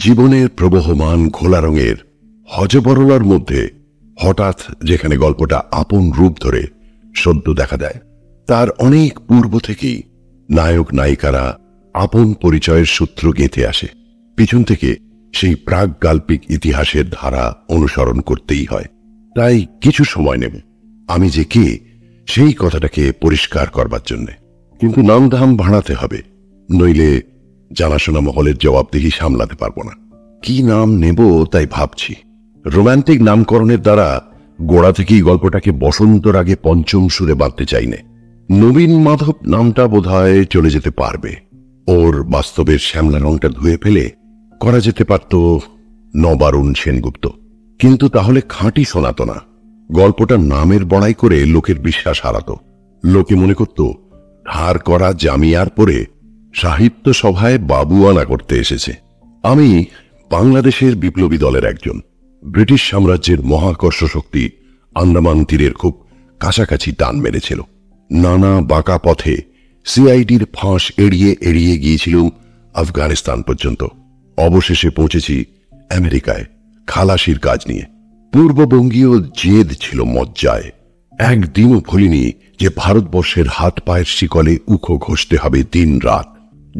জীবনের প্রবহমান ঘোলা রঙের হজবরলার মধ্যে হঠাৎ যেখানে গল্পটা আপন রূপ ধরে সদ্য দেখা দেয়, তার অনেক পূর্ব থেকেই নায়ক নায়িকারা আপন পরিচয়ের সূত্র গেঁথে আসে। পিছন থেকে সেই প্রাক গাল্পিক ইতিহাসের ধারা অনুসরণ করতেই হয়। তাই কিছু সময় নেব আমি যে কে সেই কথাটাকে পরিষ্কার করবার জন্যে। কিন্তু নামধাম ভাড়াতে হবে, নইলে জানাশোনা মহলের জবাবদিহি সামলাতে পারবো না। কি নাম নেব তাই ভাবছি। রোম্যান্টিক নামকরণের দ্বারা গোড়া থেকেই গল্পটাকে বসন্তর আগে পঞ্চম সুরে বাঁধতে চাইনে। নবীন মাধব নামটা বোধহয় চলে যেতে পারবে। ওর বাস্তবের শ্যামলা রংটা ধুয়ে ফেলে করা যেতে পারত নবারুণ সেনগুপ্ত। কিন্তু তাহলে খাঁটি শোনাতো না। গল্পটা নামের বড়াই করে লোকের বিশ্বাস হারাতো। লোকে মনে করত ধার করা জামিয়ার পরে সাহিত্য সভায় বাবুয়ানা করতে এসেছে। আমি বাংলাদেশের বিপ্লবী দলের একজন। ব্রিটিশ সাম্রাজ্যের মহাকর্ষ শক্তি আন্দামান তীরের খুব কাছাকাছি টান মেরেছিল। নানা বাঁকা পথে সিআইডির ফাঁস এড়িয়ে এড়িয়ে গিয়েছিলাম আফগানিস্তান পর্যন্ত। অবশেষে পৌঁছেছি আমেরিকায় খালাসির কাজ নিয়ে। পূর্ববঙ্গীয় জেদ ছিল মজ্জায়। একদিনও ভুলিনি যে ভারতবর্ষের হাত পায়ের শিকলে উখো ঘষতে হবে দিন রাত,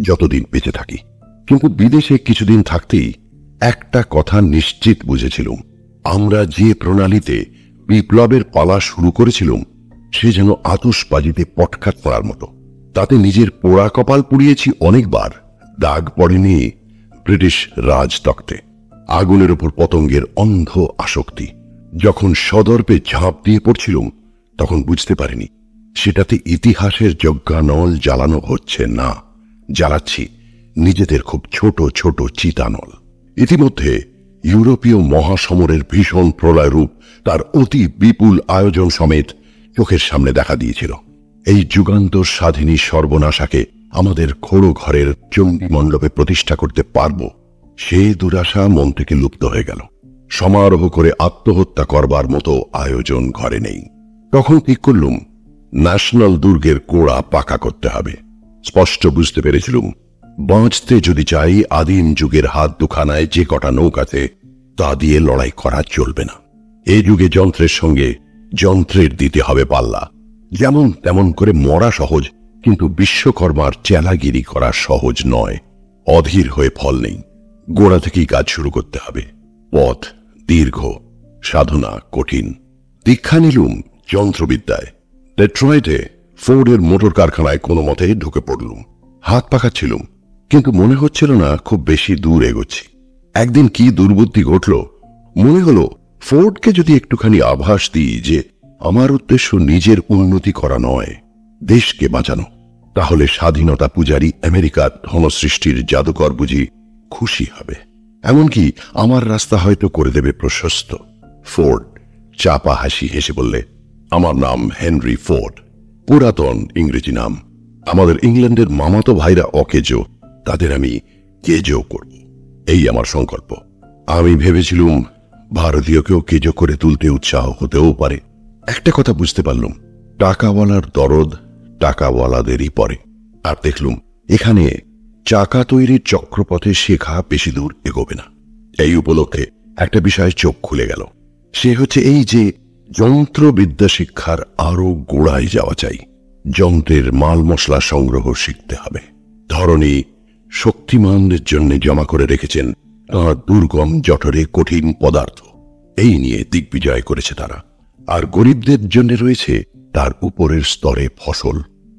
যতদিন বেঁচে থাকি। কিন্তু বিদেশে কিছুদিন থাকতেই একটা কথা নিশ্চিত বুঝেছিলাম, আমরা যে প্রণালীতে বিপ্লবের পালা শুরু করেছিলাম সে যেন আতশবাজিতে পটকা পড়ার মতো। তাতে নিজের পোড়া কপাল পুড়িয়েছি অনেকবার, দাগ পড়েনি ব্রিটিশ রাজতক্তে। আগুনের ওপর পতঙ্গের অন্ধ আসক্তি। যখন সদর্পে ঝাঁপ দিয়ে পড়ছিলাম তখন বুঝতে পারিনি সেটাতে ইতিহাসের যজ্ঞানল জ্বালানো হচ্ছে না, জ্বালাচ্ছি নিজেদের খুব ছোট ছোট চিতানল। ইতিমধ্যে ইউরোপীয় মহাসমরের ভীষণ প্রলয় রূপ তার অতি বিপুল আয়োজন সমেত চোখের সামনে দেখা দিয়েছিল। এই যুগান্তর স্বাধীনী সর্বনাশাকে আমাদের খোড়ো ঘরের চণ্ডী মণ্ডপে প্রতিষ্ঠা করতে পারব, সে দুরাশা মন থেকে লুপ্ত হয়ে গেল। সমারোহ করে আত্মহত্যা করবার মতো আয়োজন ঘরে নেই। তখন ঠিক করলুম ন্যাশনাল দুর্গের কোড়া পাকা করতে হবে। স্পষ্ট বুঝতে পেরেছিলুম বাঁচতে যদি চাই আদিম যুগের হাত দুখানায় যে কটা নৌকাতে তা দিয়ে লড়াই করা চলবে না। এ যুগে যন্ত্রের সঙ্গে যন্ত্রের দিতে হবে পাল্লা। যেমন তেমন করে মরা সহজ, কিন্তু বিশ্বকর্মার চেলাগিরি করা সহজ নয়। অধীর হয়ে ফল নেই। গোড়া থেকেই কাজ শুরু করতে হবে। পথ দীর্ঘ, সাধনা কঠিন। দীক্ষা নিলুম যন্ত্রবিদ্যায়। ডেট্রয়েটে ফোর্ডের মোটর কারখানায় কোনো মতে ঢুকে পড়লুম। হাত পাকাচ্ছিলুম, কিন্তু মনে হচ্ছিল না খুব বেশি দূর এগোচ্ছি। একদিন কি দুর্বুদ্ধি ঘটল, মনে হলো ফোর্ডকে যদি একটুখানি আভাস দিই যে আমার উদ্দেশ্য নিজের উন্নতি করা নয়, দেশকে বাঁচানো, তাহলে স্বাধীনতা পূজারী আমেরিকার ধনসৃষ্টির জাদুকর বুঝি খুশি হবে। এমনকি আমার রাস্তা হয়তো করে দেবে প্রশস্ত। ফোর্ড চাপা হাসি হেসে বললে, আমার নাম হেনরি ফোর্ড, পুরাতন ইংরেজি নাম। আমাদের ইংল্যান্ডের মামাতো ভাইরা অকেজো, তাদের আমি কেজো করব, এই আমার সংকল্প। আমি ভেবেছিলুম ভারতীয়কেও কেজো করে তুলতে উৎসাহ হতেও পারে। একটা কথা বুঝতে পারলুম, টাকাওয়ালার দরদ টাকাওয়ালাদেরই পরে। আর দেখলুম এখানে চাকা তৈরির চক্রপথে শেখা বেশি দূর এগোবে না। এই উপলক্ষে একটা বিষয়ে চোখ খুলে গেল। সে হচ্ছে এই যে যন্ত্রবিদ্যা শিক্ষার আরো গোড়ায় যাওয়া চাই। যন্ত্রের মাল মশলা সংগ্রহ শিখতে হবে। ধরনী শক্তিমানদের জন্য জমা করে রেখেছেন তাঁর দুর্গম জঠরে কঠিন পদার্থ, এই নিয়ে দিগ্বিজয় করেছে তারা। আর গরিবদের জন্য রয়েছে তার উপরের স্তরে ফসল।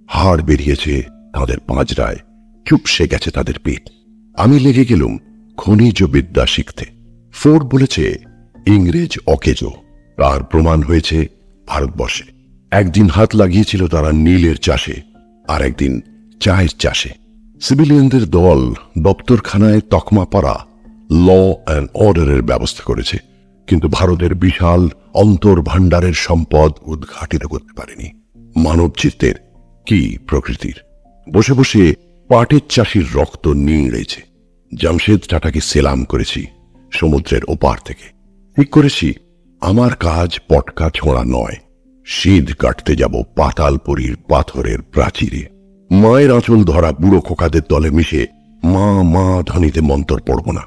হাড় বেরিয়েছে তাদের পাঁজরায়, চুপসে গেছে তাদের পেট। আমি লেগে গেলুম খনিজ বিদ্যা শিখতে। ফোর্ড বলেছে ইংরেজ অকেজো, তার প্রমাণ হয়েছে ভারতবর্ষে। একদিন হাত লাগিয়েছিল তারা নীলের চাষে, আর একদিন চায়ের চাষে। সিভিলিয়ানদের দল দপ্তরখানায় তকমা পাড়া ল অ্যান্ড অর্ডারের ব্যবস্থা করেছে, কিন্তু ভারতের বিশাল অন্তর্ভাণ্ডারের সম্পদ উদ্ঘাটিত করতে পারেনি। মানব চিত্তের কি প্রকৃতির। বসে বসে পাটের চাষির রক্ত নিংড়েছে। জামশেদ টাটাকে সেলাম করেছি সমুদ্রের ওপার থেকে। ঠিক করেছি আমার কাজ পটকা ছোঁড়া নয়, শীত কাটতে যাব পাতালপুরীর পাথরের প্রাচীরে। মায়ের আঁচল ধরা বুড়ো খোকাদের দলে মিশে মা মা ধ্বনিতে মন্তর পড়ব না।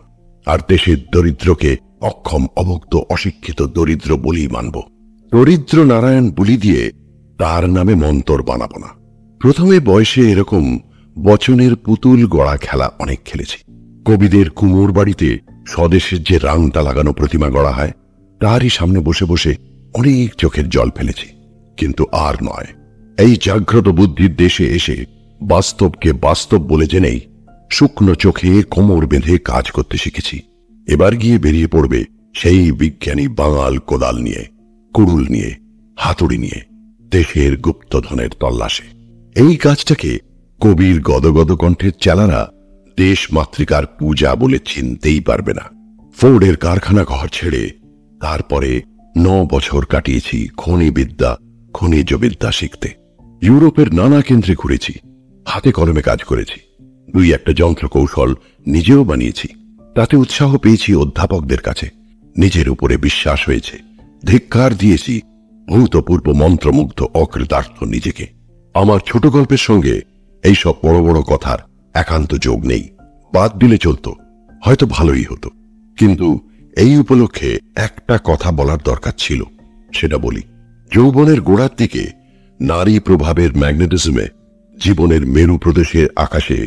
আর দেশের দরিদ্রকে অক্ষম, অভুক্ত, অশিক্ষিত দরিদ্র বলেই মানব। দরিদ্র নারায়ণ বলি দিয়ে তার নামে মন্তর বানাবো না। প্রথমে বয়সে এরকম বচনের পুতুল গড়া খেলা অনেক খেলেছি। কবিদের কুমোর বাড়িতে স্বদেশের যে রাংটা লাগানো প্রতিমা গড়া হয়, তারই সামনে বসে বসে অনেক চোখের জল ফেলেছি। কিন্তু আর নয়, এই জাগ্রত বুদ্ধির দেশে এসে বাস্তবকে বাস্তব বলে জেনেই শুকনো চোখে কোমর বেঁধে কাজ করতে শিখেছি। এবার গিয়ে বেরিয়ে পড়বে সেই বিজ্ঞানী বাঙাল কোদাল নিয়ে, কুড়ুল নিয়ে, হাতুড়ি নিয়ে দেশের গুপ্তধনের তল্লাশে। এই কাজটাকে কবির গদগদ কণ্ঠের চেলারা দেশ মাতৃকার পূজা বলে চিনতেই পারবে না। ফোর্ডের কারখানা ঘর ছেড়ে তারপরে 9 বছর কাটিয়েছি খনিজ বিদ্যা শিখতে। ইউরোপের নানা কেন্দ্রে ঘুরেছি, হাতে কলমে কাজ করেছি, 2-1 যন্ত্র কৌশল নিজেও বানিয়েছি। তাতে উৎসাহ পেয়েছি অধ্যাপকদের কাছে, নিজের উপরে বিশ্বাস হয়েছে, ধিক্কার দিয়েছি ভূতপূর্ব মন্ত্রমুগ্ধ অকৃতার্থ নিজেকে। আমার ছোট গল্পের সঙ্গে এইসব বড় বড় কথার একান্ত যোগ নেই। বাদ দিলে চলত, হয়তো ভালোই হতো। কিন্তু এই উপলক্ষে একটা কথা বলার দরকার ছিল, সেটা বলি। যৌবনের গোড়ার দিকে নারী প্রভাবের ম্যাগনেটিজমে জীবনের মেরু প্রদেশের আকাশে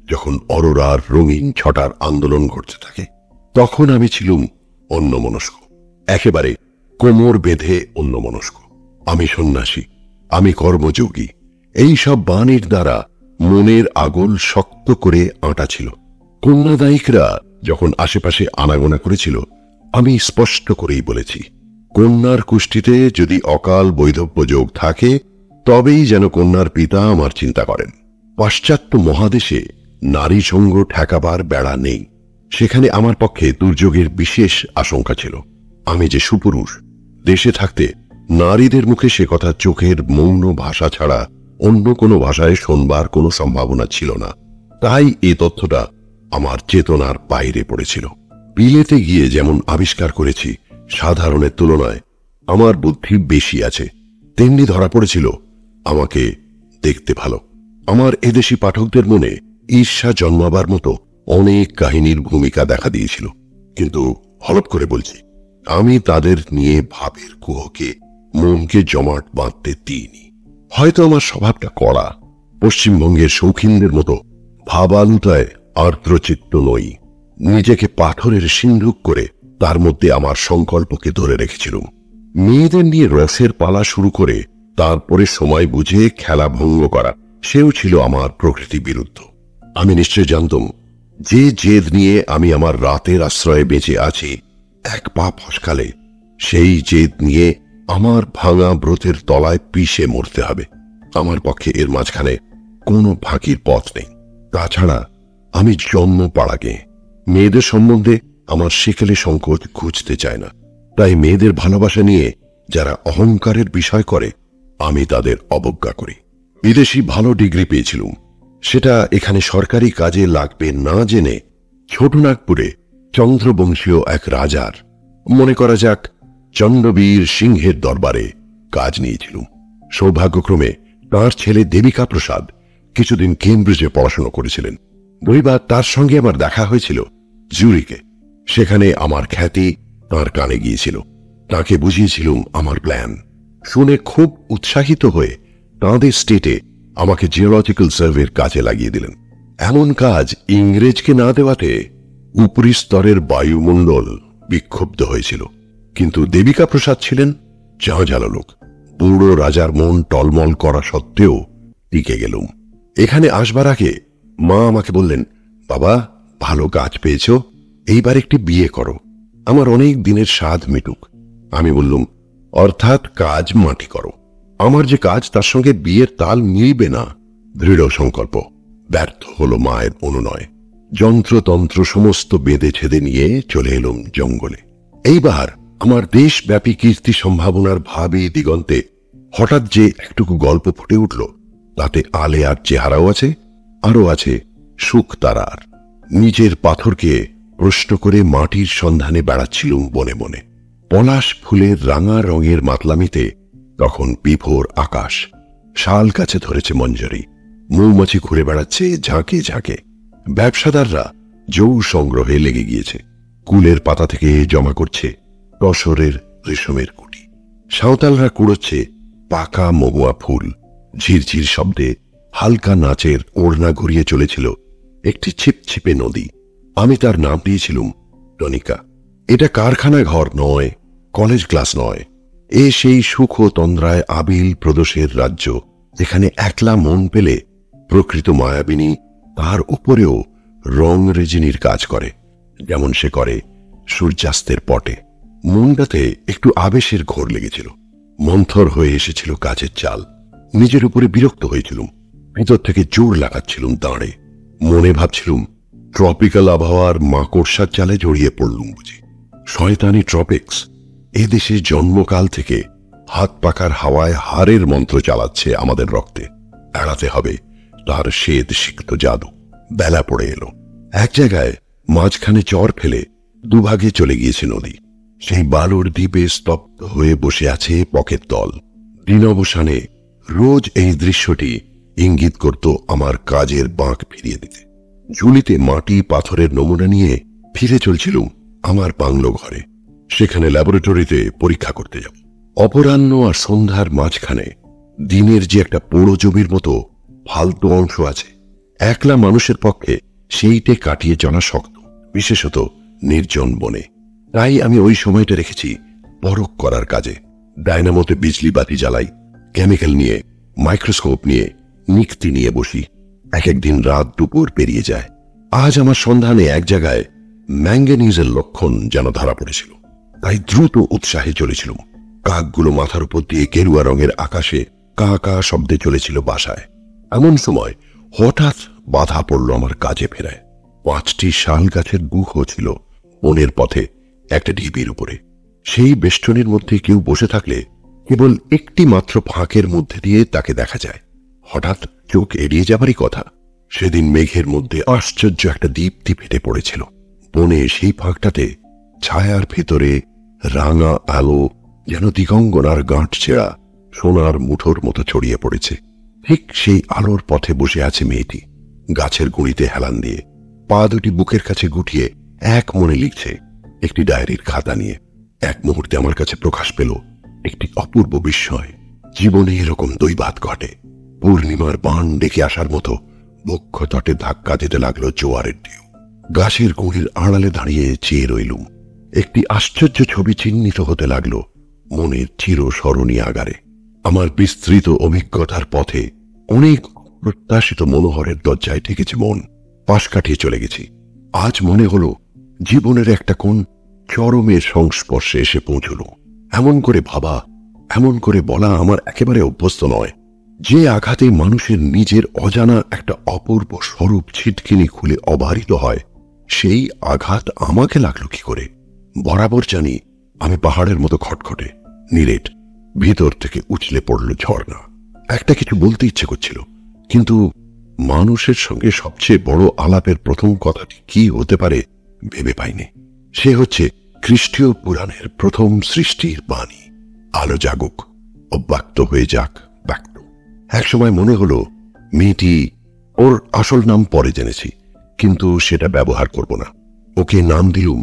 যখন অরোরার রঙিন ছটার আন্দোলন ঘটতে থাকে, তখন আমি ছিলুম অন্যমনস্ক, একেবারে কোমর বেঁধে অন্যমনস্ক। আমি সন্ন্যাসী, আমি কর্মযোগী, এই সব বাণীর দ্বারা মনের আগল শক্ত করে আঁটা ছিল। কন্যাদায়িকরা যখন আশেপাশে আনাগোনা করেছিল, আমি স্পষ্ট করেই বলেছি, কন্যার কুষ্ঠিতে যদি অকাল বৈধব্য যোগ থাকে, তবেই যেন কন্যার পিতা আমার চিন্তা করেন। পাশ্চাত্য মহাদেশে নারী সঙ্গ ঠেকাবার বেড়া নেই, সেখানে আমার পক্ষে দুর্যোগের বিশেষ আশঙ্কা ছিল। আমি যে সুপুরুষ, দেশে থাকতে নারীদের মুখে সে কথা চোখের মৌন ভাষা ছাড়া অন্য কোনো ভাষায় শোনবার কোনো সম্ভাবনা ছিল না। তাই এই তথ্যটা আমার চেতনার বাইরে পড়েছিল। বিলেতে গিয়ে যেমন আবিষ্কার করেছি সাধারণের তুলনায় আমার বুদ্ধি বেশি আছে, তেমনি ধরা পড়েছিল আমাকে দেখতে ভালো। আমার এদেশি পাঠকদের মনে ঈর্ষা জন্মাবার মতো অনেক কাহিনীর ভূমিকা দেখা দিয়েছিল। কিন্তু হলপ করে বলছি, আমি তাদের নিয়ে ভাবের কুহকে মনকে জমাট বাঁধতে দিইনি। হয়তো আমার স্বভাবটা কড়া, পশ্চিমবঙ্গের শৌখিনদের মতো ভাবালুতায় আর্দ্রচিত্ত নই। নিজেকে পাথরের সিন্ধুক করে তার মধ্যে আমার সংকল্পকে ধরে রেখেছিলাম। মেয়েদের নিয়ে রসের পালা শুরু করে তারপরে সময় বুঝে খেলা ভঙ্গ করা, সেও ছিল আমার প্রকৃতি বিরুদ্ধ। আমি নিশ্চয় জানতাম যে জেদ নিয়ে আমি আমার রাতের আশ্রয়ে বেঁচে আছি, এক পা ফসকালে সেই জেদ নিয়ে আমার ভাঙা ব্রতের তলায় পিষে মরতে হবে। আমার পক্ষে এর মাঝখানে কোনো ফাঁকির পথ নেই। তাছাড়া আমি জন্ম পাড়াগে, মেয়েদের সম্বন্ধে আমার সেকেলে সংকোচ খুঁজতে চায় না। তাই মেয়েদের ভালোবাসা নিয়ে যারা অহংকারের বিষয় করে, আমি তাদের অবজ্ঞা করি। বিদেশি ভালো ডিগ্রি পেয়েছিলুম, সেটা এখানে সরকারি কাজে লাগবে না জেনে ছোটনাগপুরে চন্দ্রবংশীয় এক রাজার, মনে করা যাক চন্দ্রবীর সিংহের দরবারে কাজ নিয়েছিলুম। সৌভাগ্যক্রমে তাঁর ছেলে দেবিকা প্রসাদ কিছুদিন কেমব্রিজে পড়াশোনা করেছিলেন। রবিবার তার সঙ্গে আমার দেখা হয়েছিল জুরিকে। সেখানে আমার খ্যাতি তাঁর কানে গিয়েছিল। তাকে বুঝিয়েছিলুম আমার প্ল্যান। শুনে খুব উৎসাহিত হয়ে তাঁদের স্টেটে আমাকে জিওলজিক্যাল সার্ভের কাজে লাগিয়ে দিলেন। এমন কাজ ইংরেজকে না দেওয়াতে উপরি স্তরের বায়ুমণ্ডল বিক্ষুব্ধ হয়েছিল। কিন্তু দেবিকা প্রসাদ ছিলেন ঝাঁঝালো লোক। বুড়ো রাজার মন টলমল করা সত্ত্বেও টিকে গেলুম। এখানে আসবার আগে মা আমাকে বললেন, বাবা, ভালো কাজ পেয়েছ, এইবার একটি বিয়ে করো, আমার অনেক দিনের স্বাদ মিটুক। আমি বললুম, অর্থাৎ কাজ মাটি করো। আমার যে কাজ তার সঙ্গে বিয়ের তাল মিলবে না। দৃঢ় সংকল্প। ব্যর্থ হলো মায়ের অনুনয়। যন্ত্রতন্ত্র সমস্ত বেঁধে ছেদে নিয়ে চলে এলুম জঙ্গলে। এইবার আমার দেশব্যাপী কীর্তি সম্ভাবনার ভাবী দিগন্তে হঠাৎ যে একটুকু গল্প ফুটে উঠল, তাতে আলেয়ার চেহারাও আছে, আরও আছে সুখ তারার। নিজের পাথরকে প্রশ্ন করে মাটির সন্ধানে বেড়াচ্ছিলুম বনে বনে। পলাশ ফুলের রাঙা রঙের মাতলামিতে তখন বিভোর আকাশ। শাল গাছে ধরেছে মঞ্জরি, মৌমাছি ঘুরে বেড়াচ্ছে ঝাঁকে ঝাঁকে। ব্যবসাদাররা জৌ সংগ্রহে লেগে গিয়েছে। কুলের পাতা থেকে জমা করছে তসরের রেশমের কুটি। সাঁওতালরা কুড়োচ্ছে পাকা মহুয়া ফুল। ঝিরঝির শব্দে হালকা নাচের ওড়না ঘুরিয়ে চলেছিল একটি ছিপছিপে নদী। আমি তার নাম দিয়েছিলুম টনিকা। এটা কারখানা ঘর নয়, কলেজ ক্লাস নয়। এ সেই সুখ তন্দ্রায় আবিল প্রদোষের রাজ্য, যেখানে একলা মন পেলে প্রকৃত মায়াবিনী তার উপরেও রং রেজিনির কাজ করে, যেমন সে করে সূর্যাস্তের পটে। মনটাতে একটু আবেশের ঘোর লেগেছিল। মন্থর হয়ে এসেছিল কাজের চাল। নিজের উপরে বিরক্ত হয়েছিলুম। ভিতর থেকে জোর লাগাচ্ছিলুম দাঁড়ে। মনে ভাবছিলুম ট্রপিক্যাল আবহাওয়ার মাকড়সার চালে জড়িয়ে পড়লুম বুঝি। শয়তানি ট্রপিক্স এদেশে জন্মকাল থেকে হাত পাকার হাওয়ায় হারের মন্ত্র চালাচ্ছে আমাদের রক্তে। এড়াতে হবে তার শ্বেত সিক্ত জাদু। বেলা পড়ে এলো। এক জায়গায় মাঝখানে চর ফেলে দুভাগে চলে গিয়েছে নদী। সেই বালুর দ্বীপে স্তব্ধ হয়ে বসে আছে পকের দল। দিন অবসানে রোজ এই দৃশ্যটি ইঙ্গিত করত আমার কাজের বাঁক ফিরিয়ে দিতে। ঝুলিতে মাটি পাথরের নমুনা নিয়ে ফিরে চলছিলুম আমার বাংলো ঘরে। সেখানে ল্যাবরেটরিতে পরীক্ষা করতে যাব। অপরাহ্ন আর সন্ধ্যার মাঝখানে দিনের যে একটা পোড়ো জমির মতো ফালতু অংশ আছে, একলা মানুষের পক্ষে সেইটে কাটিয়ে চলা শক্ত, বিশেষত নির্জন বনে। তাই আমি ওই সময়টা রেখেছি পরখ করার কাজে। ডায়নামোতে বিজলি বাতি জ্বালাই, কেমিক্যাল নিয়ে, মাইক্রোস্কোপ নিয়ে, নিক্তি নিয়ে বসি। এক একদিন রাত দুপুর পেরিয়ে যায়। আজ আমার সন্ধানে এক জায়গায় ম্যাঙ্গানিজের লক্ষণ যেন ধরা পড়েছিল। তাই দ্রুত উৎসাহে চলেছিলুম। কাকগুলো মাথার উপর দিয়ে গেরুয়া রঙের আকাশে কা কা শব্দে চলেছিল বাসায়। এমন সময় হঠাৎ বাধা পড়ল আমার কাজে ফেরায়। 5টি শাল গাছের গুহ ছিল বনের পথে একটা ঢিবির উপরে। সেই বেষ্টনীর মধ্যে কেউ বসে থাকলে কেবল একটি মাত্র ফাঁকের মধ্যে দিয়ে তাকে দেখা যায়। হঠাৎ চোখ এড়িয়ে যাবারই কথা। সেদিন মেঘের মধ্যে আশ্চর্য একটা দীপ্তি ফেটে পড়েছিল। বনে সেই ফাঁকটাতে ছায়ার ভেতরে রাঙা আলো যেন দিগঙ্গনার গাঁট ছেঁড়া সোনার মুঠোর মতো ছড়িয়ে পড়েছে। ঠিক সেই আলোর পথে বসে আছে মেয়েটি, গাছের গুঁড়িতে হেলান দিয়ে, পা দুটি বুকের কাছে গুটিয়ে এক মনে লিখছে একটি ডায়েরির খাতা নিয়ে। এক মুহূর্তে আমার কাছে প্রকাশ পেল একটি অপূর্ব বিস্ময়। জীবনে এরকম দৈবাত ঘটে। পূর্ণিমার বান ডেকে আসার মতো বক্ষ তটে ধাক্কা দিতে লাগলো জোয়ারের ঢেউ। গাছের গুঁড়ির আড়ালে দাঁড়িয়ে চেয়ে রইলুম। একটি আশ্চর্য ছবি চিহ্নিত হতে লাগলো মনের চিরস্মরণীয় আগারে। আমার বিস্তৃত অভিজ্ঞতার পথে অনেক প্রত্যাশিত মনোহরের দরজায় ঠেকেছে মন। পাশ কাটিয়ে চলে গেছি। আজ মনে হলো জীবনের একটা কোন চরমের সংস্পর্শে এসে পৌঁছল। এমন করে ভাবা, এমন করে বলা আমার একেবারে অভ্যস্ত নয়। যে আঘাতে মানুষের নিজের অজানা একটা অপূর্ব স্বরূপ ছিটকিনি খুলে অবারিত হয়, সেই আঘাত আমাকে লাগলো কি করে? বরাবর জানি আমি পাহাড়ের মতো খটখটে, নিরেট। ভিতর থেকে উছলে পড়ল ঝর্ণা। একটা কিছু বলতে ইচ্ছে করছিল, কিন্তু মানুষের সঙ্গে সবচেয়ে বড় আলাপের প্রথম কথাটি কি হতে পারে ভেবে পাইনি। সে হচ্ছে খ্রিস্টীয় পুরাণের প্রথম সৃষ্টির বাণী। আলো জাগুক, অব্যক্ত হয়ে যাক ব্যক্ত। একসময় মনে হলো মেয়েটি, ওর আসল নাম পরে জেনেছি, কিন্তু সেটা ব্যবহার করব না। ওকে নাম দিলুম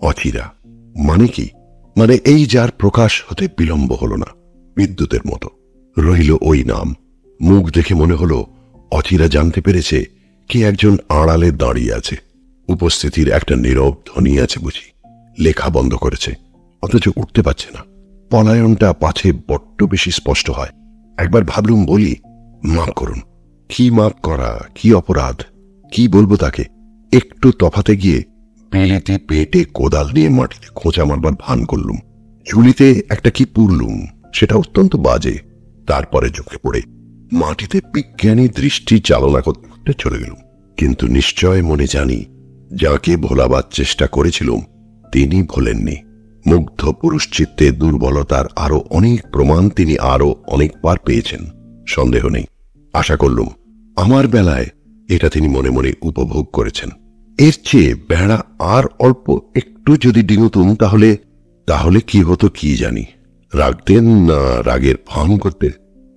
অচিরা। মানে কি? মানে এই যার প্রকাশ হতে বিলম্ব হলো না, বিদ্যুতের মতো রইল ওই নাম। মুখ দেখে মনে হলো অচিরা জানতে পেরেছে কে একজন আড়ালে দাঁড়িয়ে আছে। উপস্থিতির একটা নীরব ধ্বনি আছে বুঝি। লেখা বন্ধ করেছে, অথচ উঠতে পারছে না। পলায়নটা পাছে বড্ড বেশি স্পষ্ট হয়। একবার ভাবলুম বলি, মাফ করুন। কি মাফ করা, কি অপরাধ, কি বলবো তাকে? একটু তফাতে গিয়ে পেলেতে পেটে কোদাল নিয়ে মাটিতে খোঁচা মারবার ভান করলুম। ঝুলিতে একটা কি পুরলুম, সেটা অত্যন্ত বাজে। তারপরে চোখে পড়ে মাটিতে বিজ্ঞানী দৃষ্টি চালনা করতে চলে গেলুম। কিন্তু নিশ্চয় মনে জানি, যাকে ভোলাবার চেষ্টা করেছিলুম তিনি ভোলেননি। মুগ্ধ পুরুষ চিত্তে দুর্বলতার আরো অনেক প্রমাণ তিনি আরো অনেকবার পেয়েছেন, সন্দেহ নেই। আশা করলুম আমার বেলায় এটা তিনি মনে মনে উপভোগ করেছেন। এর চেয়ে বেড়া আর অল্প একটু যদি ডিঙুতুম, তাহলে কি হতো কি জানি। রাগতেন না রাগের ভান করতে?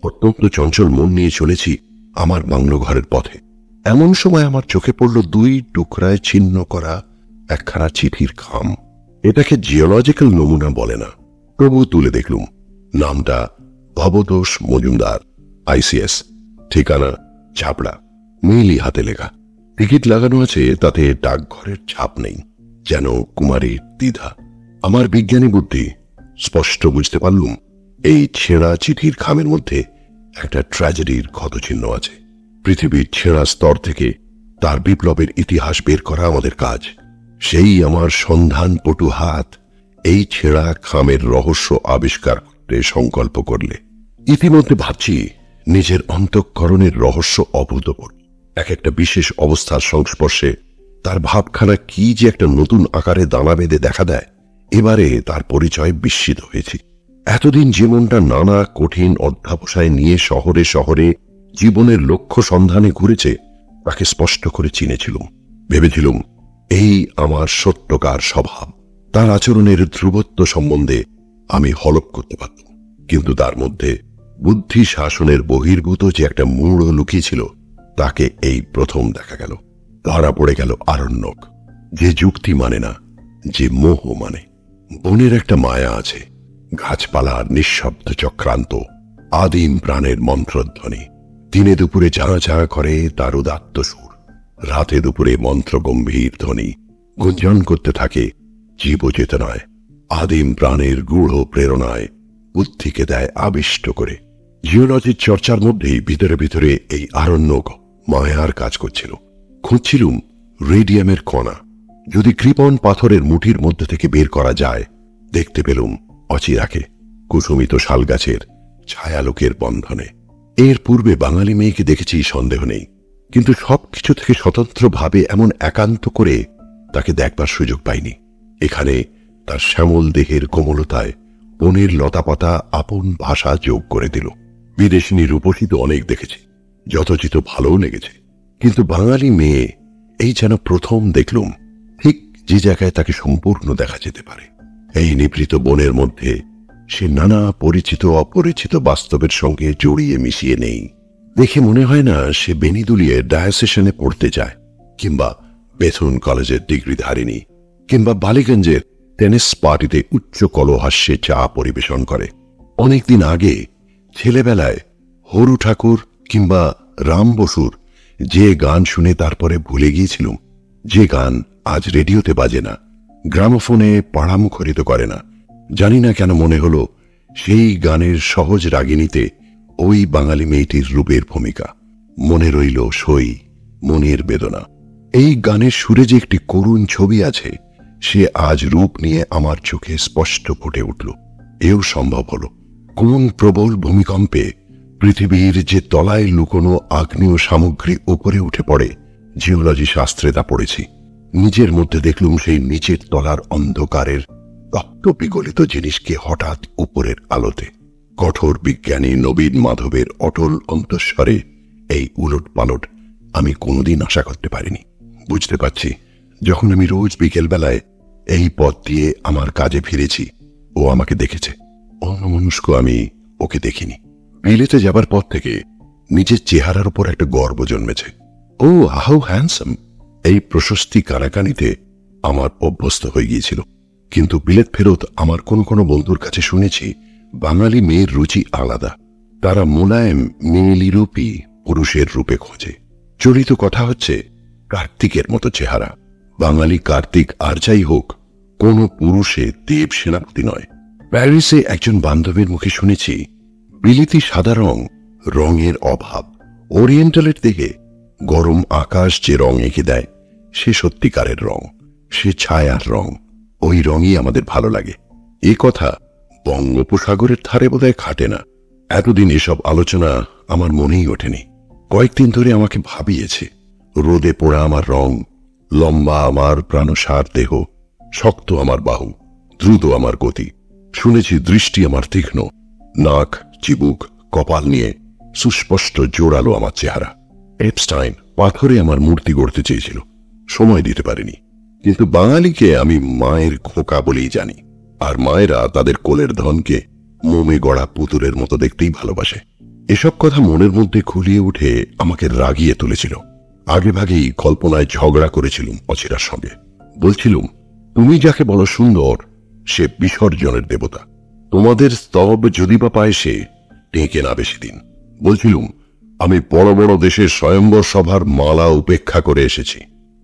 অত্যন্ত চঞ্চল মন নিয়ে চলেছি আমার বাংলো ঘরের পথে। এমন সময় আমার চোখে পড়ল 2 টুকরায় ছিন্ন করা একখানা চিঠির খাম। এটাকে জিওলজিক্যাল নমুনা বলে না, তবু তুলে দেখলুম। নামটা ভবতোষ মজুমদার, আইসিএস, ঠিকানা ছাপড়া, মেইলি হাতে লেখা। টিকিট লাগানো আছে, তাতে ডাকঘরের ছাপ নেই, যেন কুমারীর দ্বিধা। আমার বিজ্ঞানী বুদ্ধি স্পষ্ট বুঝতে পারলুম এই ছেঁড়া চিঠির খামের মধ্যে একটা ট্র্যাজেডির ক্ষতচিহ্ন আছে। পৃথিবীর ছেঁড়া স্তর থেকে তার বিপ্লবের ইতিহাস বের করা আমাদের কাজ। সেই আমার সন্ধানপটু হাত এই ছেঁড়া খামের রহস্য আবিষ্কার করতে সংকল্প করলে। ইতিমধ্যে ভাবছি নিজের অন্তঃকরণের রহস্য অভূতপূর্ব। এক একটা বিশেষ অবস্থার সংস্পর্শে তার ভাবখানা কি যে একটা নতুন আকারে দানা বেঁধে দেখা দেয়, এবারে তার পরিচয় বিস্মিত হয়েছি। এতদিন জীবনটা নানা কঠিন অধ্যাবসায় নিয়ে শহরে শহরে জীবনের লক্ষ্য সন্ধানে ঘুরেছে, তাকে স্পষ্ট করে চিনেছিলুম। ভেবেছিলুম এই আমার সত্যকার স্বভাব। তার আচরণের ধ্রুবত্ব সম্বন্ধে আমি হলপ করতে পারতাম, কিন্তু তার মধ্যে বুদ্ধি শাসনের বহির্ভূত যে একটা মূঢ় লুকিয়েছিল, তাকে এই প্রথম দেখা গেল। ধরা পড়ে গেল আরণ্যক, যে যুক্তি মানে না, যে মোহ মানে। বনের একটা মায়া আছে, গাছপালার নিঃশব্দ চক্রান্ত, আদিম প্রাণের মন্ত্রধ্বনি। দিনে দুপুরে চাঁ চাঁ করে তার উদাত্ত সুর, রাতে দুপুরে মন্ত্রগম্ভীর ধ্বনি গুঞ্জন করতে থাকে জীবচেতনায়, আদিম প্রাণের গূঢ় প্রেরণায় বুদ্ধিকে দেয় আবিষ্ট করে। জিওলজির চর্চার মধ্যেই ভিতরে ভিতরে এই আরণ্যক মায়ার কাজ করছিল। খুঁজছিলুম রেডিয়ামের কণা, যদি কৃপণ পাথরের মুঠির মধ্যে থেকে বের করা যায়। দেখতে পেলুম অচিরাকে কুসুমিত শালগাছের ছায়ালোকের বন্ধনে। এর পূর্বে বাঙালি মেয়েকে দেখেছি, সন্দেহ নেই, কিন্তু সবকিছু থেকে স্বতন্ত্রভাবে এমন একান্ত করে তাকে দেখবার সুযোগ পাইনি। এখানে তার শ্যামল দেহের কোমলতায় বনের লতাপাতা আপন ভাষা যোগ করে দিল। বিদেশিনী রূপসী তো অনেক দেখেছি, যথোচিত ভালোও লেগেছে, কিন্তু বাঙালি মেয়ে এই যেন প্রথম দেখলুম, ঠিক যে জায়গায় তাকে সম্পূর্ণ দেখা যেতে পারে। এই নিভৃত বনের মধ্যে সে নানা পরিচিত অপরিচিত বাস্তবের সঙ্গে জড়িয়ে মিশিয়ে নেই। দেখে মনে হয় না সে বেনিদুলিয়ে ডায়োসেশনে পড়তে যায়, কিংবা বেথুন কলেজের ডিগ্রিধারিণী, কিংবা বালিগঞ্জের টেনিস পার্টিতে উচ্চ কলহাস্যে চা পরিবেশন করে। অনেকদিন আগে ছেলেবেলায় হরু ঠাকুর কিংবা রাম বসুর যে গান শুনে তারপরে ভুলে গিয়েছিলুম, যে গান আজ রেডিওতে বাজে না, গ্রামোফোনে পাড়া মুখরিত করে না, জানি না কেন মনে হলো সেই গানের সহজ রাগিনীতে ওই বাঙালি মেয়েটির রূপের ভূমিকা। মনে রইল সই মনের বেদনা। এই গানের সুরে যে একটি করুণ ছবি আছে, সে আজ রূপ নিয়ে আমার চোখে স্পষ্ট ফুটে উঠল। এও সম্ভব হলো কোন প্রবল ভূমিকম্পে পৃথিবীর যে তলায় লুকোনো আগ্নেয় সামগ্রী উপরে উঠে পড়ে। জিওলজি শাস্ত্রে তা পড়েছি। নিজের মধ্যে দেখলুম সেই নিচের তলার অন্ধকারের তপ্ত বিগলিত জিনিসকে হঠাৎ উপরের আলোতে। কঠোর বিজ্ঞানী নবীন মাধবের অটল অন্তঃস্বরে এই উলট পালট আমি কোনোদিন আশা করতে পারিনি। বুঝতে পারছি, যখন আমি রোজ বিকেল বেলায় এই পথ দিয়ে আমার কাজে ফিরেছি, ও আমাকে দেখেছে। অন্যমনস্ক আমি ওকে দেখিনি। বিলেতে যাবার পর থেকে নিজের চেহারার উপর একটা গর্ব জন্মেছে। ও হাউ হ্যান্ডসাম, এই প্রশস্তি কানাকানিতে আমার অভ্যস্ত হয়ে গিয়েছিল। কিন্তু বিলেত ফেরত আমার কোনো কোনো বন্ধুর কাছে শুনেছি বাঙালি মেয়ের রুচি আলাদা। তারা মোলায়েম মেয়েলি রূপী পুরুষের রূপে খোঁজে। চলিত কথা হচ্ছে কার্তিকের মতো চেহারা। বাঙালি কার্তিক আর যাই হোক, কোন পুরুষে দেব সেনাপতি নয়। প্যারিসে একজন বান্ধবীর মুখে শুনেছি বিলিতি সাদা রং রঙের অভাব। ওরিয়েন্টালের দিকে গরম আকাশ যে রং এঁকে দেয়, সে সত্যিকারের রং, সে ছায়ার রং। ওই রঙই আমাদের ভালো লাগে। এ কথা বঙ্গোপসাগরের ধারে বোধহয় খাটে না। এতদিন এসব আলোচনা আমার মনেই ওঠেনি। কয়েকদিন ধরে আমাকে ভাবিয়েছে। রোদে পোড়া আমার রং, লম্বা আমার প্রাণসার দেহ, শক্ত আমার বাহু, দ্রুত আমার গতি। শুনেছি দৃষ্টি আমার তীক্ষ্ণ, নাক চিবুক কপাল নিয়ে সুস্পষ্ট জোরালো আমার চেহারা। এপস্টাইন পাথরে আমার মূর্তি গড়তে চেয়েছিল, সময় দিতে পারেনি। কিন্তু বাঙালিকে আমি মায়ের খোকা বলেই জানি, আর মায়েরা তাদের কোলের ধনকে মোমে গড়া পুতুলের মতো দেখতেই ভালোবাসে। এসব কথা মনের মধ্যে খুলিয়ে উঠে আমাকে রাগিয়ে তুলেছিল। আগে ভাগেই কল্পনায় ঝগড়া করেছিলুম অচিরার সঙ্গে। বলছিলুম, তুমি যাকে বলো সুন্দর সে বিসর্জনের দেবতা। তোমাদের স্তব যদি বা পায় সে টেকে না বেশি দিন। বলছিলুম, আমি বড় বড় দেশের স্বয়ম্বর সভার মালা উপেক্ষা করে এসেছি,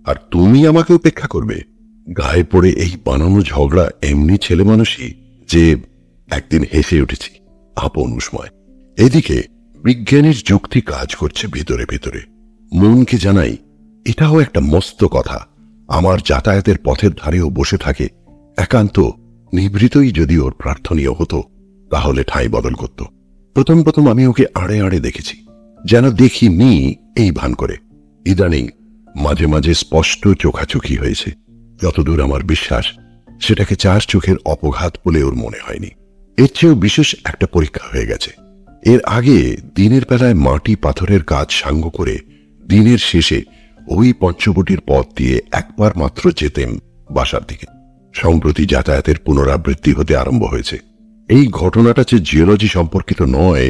আর তুমি আমাকে উপেক্ষা করবে? গায়ে পড়ে এই বানানো ঝগড়া এমনি ছেলে মানুষই যে একদিন হেসে উঠেছি আপন উষ্ময়। এদিকে বিজ্ঞানীর যুক্তি কাজ করছে ভিতরে ভিতরে। মনকে জানাই, এটাও একটা মস্ত কথা। আমার যাতায়াতের পথের ধারেও বসে থাকে, একান্ত নিভৃতই যদি ওর প্রার্থনীয় হতো তাহলে ঠাঁই বদল করত। প্রথম প্রথম আমি ওকে আড়ে আড়ে দেখেছি, যেন দেখিনি এই ভান করে। ইদানিং মাঝে মাঝে স্পষ্ট চোখাচোখি হয়েছে। যতদূর আমার বিশ্বাস, সেটাকে 4 চোখের অপঘাত বলে ওর মনে হয়নি। এর চেয়েও বিশেষ একটা পরীক্ষা হয়ে গেছে। এর আগে দিনের বেলায় মাটি পাথরের কাজ সাঙ্গ করে দিনের শেষে ওই পঞ্চবটির পথ দিয়ে একবার মাত্র যেতেন বাসার দিকে। সম্প্রতি যাতায়াতের পুনরাবৃত্তি হতে আরম্ভ হয়েছে। এই ঘটনাটা যে জিওলজি সম্পর্কিত নয়,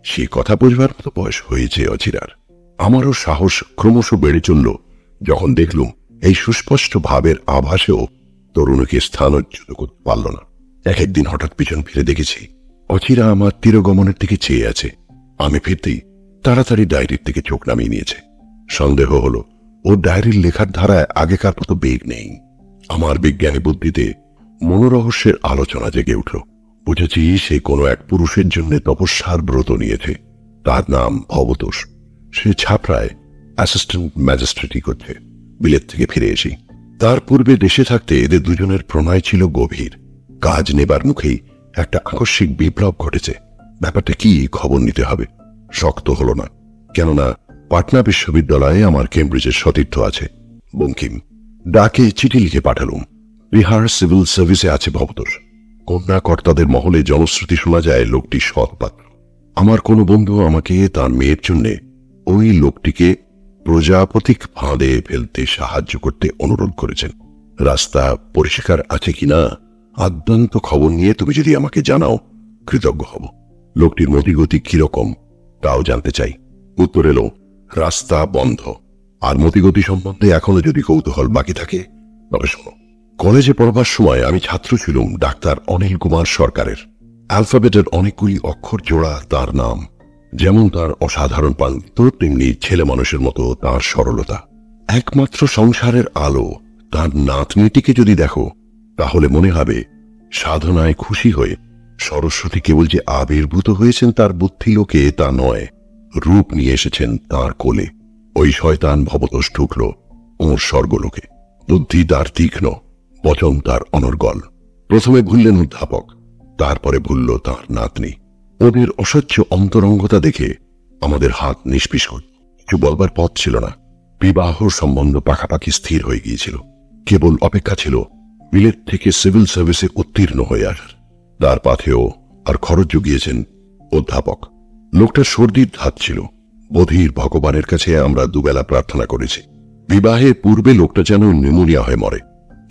সে কথা বুঝবার মতো বয়স হয়েছে অচিরার। আমারও সাহস ক্রমশ বেড়ে চলল যখন দেখলুম এই সুস্পষ্ট ভাবের আভাসেও তরুণীকে স্থানচ্যুত করতে পারল না। এক একদিন হঠাৎ পিছন ফিরে দেখেছি অচিরা আমার তিরোগমনের দিকে চেয়ে আছে। আমি ফিরতেই তাড়াতাড়ি ডায়েরির দিকে চোখ নামিয়ে নিয়েছে। সন্দেহ হলো ওর ডায়েরির লেখার ধারায় আগেকার মতো বেগ নেই। আমার বিজ্ঞানী বুদ্ধিতে মনোরহস্যের আলোচনা জেগে উঠল। বুঝেছি সে কোনো এক পুরুষের জন্য তপস্যার ব্রত নিয়েছে। তার নাম ভবতোষ। সে ছাপড়ায় অ্যাসিস্ট্যান্ট ম্যাজিস্ট্রেটই করছে। বিলেত থেকে ফিরে এসি। তার পূর্বে দেশে থাকতে এদের দুজনের প্রণয় ছিল গভীর। কাজ নেবার মুখেই একটা আকস্মিক বিপ্লব ঘটেছে। ব্যাপারটা কি খবর নিতে হবে। শক্ত হলো না, কেননা পাটনা বিশ্ববিদ্যালয়ে আমার কেমব্রিজের সতীর্থ আছে বঙ্কিম। ডাকে চিঠি লিখে পাঠালুম। বিহার সিভিল সার্ভিসে আছে ভবতোষ। কন্যা কর্তাদের মহলে জনশ্রুতি শোনা যায় লোকটি সৎ পাত্র। আমার কোনো বন্ধু আমাকে তার মেয়ের জন্য ওই লোকটিকে প্রজাপতিক ফাঁদে ফেলতে সাহায্য করতে অনুরোধ করেছেন। রাস্তা পরিষ্কার আছে কিনা আদ্যান্ত খবর নিয়ে তুমি যদি আমাকে জানাও কৃতজ্ঞ হব। লোকটির মতিগতি কিরকম তাও জানতে চাই। উত্তর এলো, রাস্তা বন্ধ। আর মতিগতি সম্বন্ধে এখনো যদি কৌতূহল বাকি থাকে তবে শোনো। কলেজে পড়বার সময় আমি ছাত্র ছিলাম ডাক্তার অনিল কুমার সরকারের। অ্যালফাবেটের অনেকগুলি অক্ষর জোড়া তার নাম। যেমন তার অসাধারণ পাণ্ডিত্য, তেমনি ছেলে মানুষের মতো তার সরলতা। একমাত্র সংসারের আলো তার নাতনিটিকে যদি দেখো তাহলে মনে হবে সাধনায় খুশি হয়ে সরস্বতী কেবল যে আবির্ভূত হয়েছেন তার বুদ্ধিলোকে তা নয়, রূপ নিয়ে এসেছেন তার কোলে। ওই শয়তান ভবতোষ ঢুকল ওর স্বর্গলোকে। বুদ্ধি তার তীক্ষ্ণ, বচন তার অনর্গল। প্রথমে ভুললেন অধ্যাপক, তারপরে ভুলল তার নাতনি। ওদের অসহ্য অন্তরঙ্গতা দেখে আমাদের হাত নিষ্পিস করল। কিছু বলবার পথ ছিল না। বিবাহ সম্বন্ধ পাকাপাকি স্থির হয়ে গিয়েছিল। কেবল অপেক্ষা ছিল বিলেত থেকে সিভিল সার্ভিসে উত্তীর্ণ হয়ে আসার। তার পাথেও আর খরচ জুগিয়েছেন অধ্যাপক। লোকটার সর্দির ধাত ছিল। বধির ভগবানের কাছে আমরা দুবেলা প্রার্থনা করেছি বিবাহের পূর্বে লোকটা যেন নিউমোনিয়া হয়ে মরে,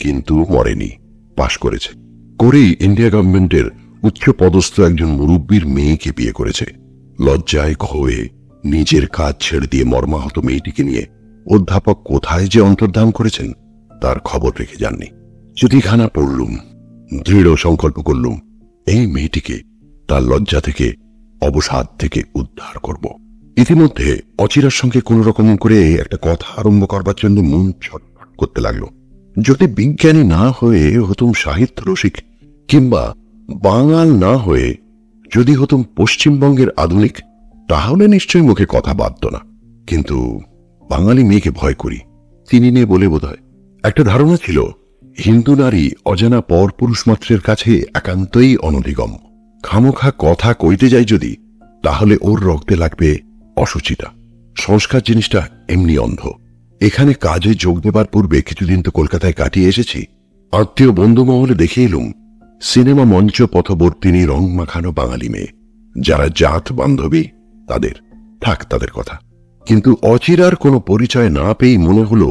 কিন্তু মরেনি, পাশ করেছে। করেই ইন্ডিয়া গভর্নমেন্টের উচ্চ পদস্থ একজন মুরব্বীর মেয়েকে বিয়ে করেছে। লজ্জায় ক্ষোভে নিজের কাজ ছেড়ে দিয়ে মর্মাহত মেয়েটিকে নিয়ে অধ্যাপক কোথায় যে অন্তর্ধান করেছেন তার খবর রেখে যাননি। চিঠিখানা পড়লুম, দৃঢ় সংকল্প করলুম এই মেয়েটিকে তার লজ্জা থেকে, অবসাদ থেকে উদ্ধার করব। ইতিমধ্যে অচিরার সঙ্গে কোন রকম করে একটা কথা আরম্ভ করবার জন্য মন ছটফট করতে লাগলো। যদি বিজ্ঞানী না হয়ে হতুম সাহিত্য রসিক, কিংবা বাঙাল না হয়ে যদি হতুম পশ্চিমবঙ্গের আধুনিক, তাহলে নিশ্চয়ই মুখে কথা বাধ্য না। কিন্তু বাঙালি মেয়েকে ভয় করি, চিনি নে বলে বোধ হয়। একটা ধারণা ছিল হিন্দু নারী অজানা পর পুরুষ মাত্রের কাছে একান্তই অনধিগম্য। খামোখা কথা কইতে যাই যদি, তাহলে ওর রক্তে লাগবে অসুচিতা। সংস্কার জিনিসটা এমনি অন্ধ। এখানে কাজে যোগ দেবার পূর্বে কিছুদিন তো কলকাতায় কাটিয়ে এসেছি। আত্মীয় বন্ধু মহলে দেখে এলুম সিনেমা মঞ্চ পথবর্তিনী রং মাখানো বাঙালি মেয়ে। যারা জাত বান্ধবী তাদের থাক তাদের কথা, কিন্তু অচিরার কোনো পরিচয় না পেয়ে মনে হলো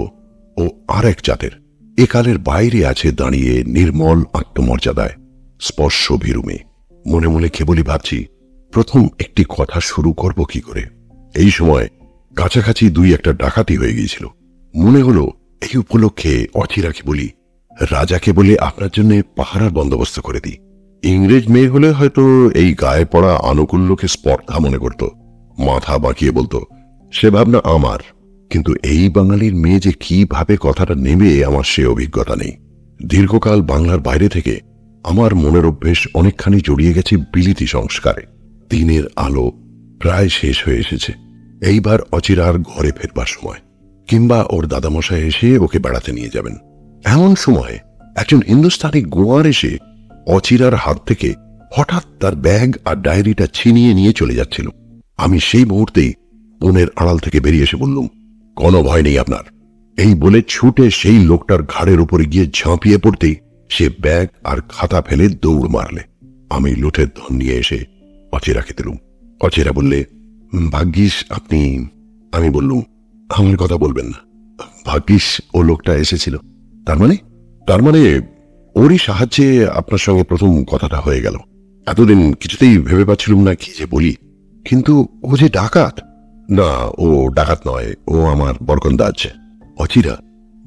ও আর এক জাতের। একালের বাইরে আছে দাঁড়িয়ে নির্মল আত্মমর্যাদায়, স্পর্শ ভীরু মেয়ে। মনে মনে কেবলই ভাবছি প্রথম একটি কথা শুরু করব কি করে। এই সময় কাছাকাছি 2-1 ডাকাতি হয়ে গিয়েছিল। মনে হলো এই উপলক্ষে অচিরাকে বলি, রাজাকে বলে আপনার জন্য পাহারার বন্দোবস্ত করে দিই। ইংরেজ মেয়ে হলে হয়তো এই গায়ে পড়া আনুকূল্যকে স্পর্ধা মনে করত, মাথা বাঁকিয়ে বলতো সে ভাবনা আমার। কিন্তু এই বাঙালির মেয়ে যে কিভাবে কথাটা নেবে আমার সে অভিজ্ঞতা নেই। দীর্ঘকাল বাংলার বাইরে থেকে আমার মনের অভ্যেস অনেকখানি জড়িয়ে গেছে বিলিতি সংস্কারে। দিনের আলো প্রায় শেষ হয়ে এসেছে। এইবার অচিরার ঘরে ফেরবার সময়, কিংবা ওর দাদামশাই এসে ওকে বেড়াতে নিয়ে যাবেন। এমন সময় একজন হিন্দুস্তানি গোয়ার এসে অচিরার হাত থেকে হঠাৎ তার ব্যাগ আর ডায়েরিটা ছিনিয়ে নিয়ে চলে যাচ্ছিল। আমি সেই মুহূর্তেই বনের আড়াল থেকে বেরিয়ে এসে বললুম, কোনো ভয় নেই আপনার। এই বলে ছুটে সেই লোকটার ঘাড়ের উপরে গিয়ে ঝাঁপিয়ে পড়তেই সে ব্যাগ আর খাতা ফেলে দৌড় মারলে। আমি লুঠের ধন নিয়ে এসে অচিরাকে দিলুম। অচিরা বললে, ভাগ্যিস আপনি। আমি বললুম, আমার কথা বলবেন না, ভাগ্যিস ও লোকটা এসেছিল। তার মানে ওরই সাহায্যে আপনার সঙ্গে প্রথম কথাটা হয়ে গেল। এতদিন কিছুতেই ভেবে পাচ্ছিলুম না কি যে বলি। কিন্তু ও যে ডাকাত। না, ও ডাকাত নয়, ও আমার বরকন্দাজ। অচিরা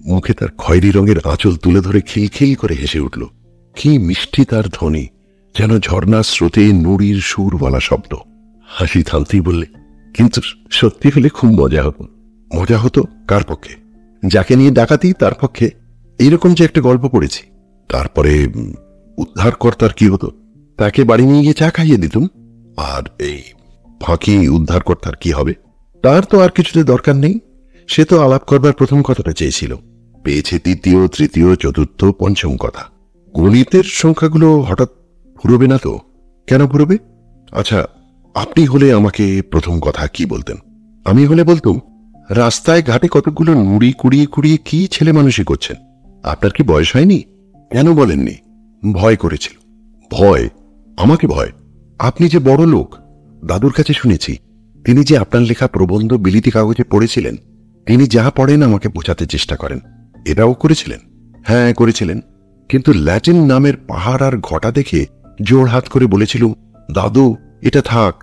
মুখে তার খয়েরি রঙের আঁচল তুলে ধরে খিলখিল করে হেসে উঠল। কি মিষ্টি তার ধ্বনি, যেন ঝর্ণার স্রোতে নুড়ির সুর বলা শব্দ। হাসি থামতেই বললে, কিন্তু সত্যি হলে খুব মজা হতো। মজা হতো কার পক্ষে? যাকে নিয়ে ডাকাতি তার পক্ষে। এইরকম যে একটা গল্প পড়েছি। তারপরে উদ্ধারকর্তার কি হতো? তাকে বাড়ি নিয়ে গিয়ে চা খাইয়ে দিতুম। আর এই ফাঁকি উদ্ধারকর্তার কি হবে? তার তো আর কিছুতে দরকার নেই। সে তো আলাপ করবার প্রথম কথাটা চেয়েছিল, পেয়েছে তৃতীয়, তৃতীয়, চতুর্থ, পঞ্চম কথা। গণিতের সংখ্যাগুলো হঠাৎ ফুরবে না তো? কেন ফুরবে? আচ্ছা, আপনি হলে আমাকে প্রথম কথা কি বলতেন? আমি হলে বলতুম, রাস্তায় ঘাটে কতগুলো নুড়ি কুড়িয়ে কুড়িয়ে কি ছেলে মানুষই করছেন। আপনার কি বয়স হয়নি? কেন বলেননি? ভয় করেছিল। ভয়? আমাকে ভয়? আপনি যে বড় লোক, দাদুর কাছে শুনেছি তিনি যে আপনার লেখা প্রবন্ধ বিলিতি কাগজে পড়েছিলেন। তিনি যা পড়েন আমাকে বোঝাতে চেষ্টা করেন। এটাও করেছিলেন? হ্যাঁ, করেছিলেন। কিন্তু ল্যাটিন নামের পাহাড় আর ঘটা দেখে জোর হাত করে বলেছিলুম, দাদু এটা থাক,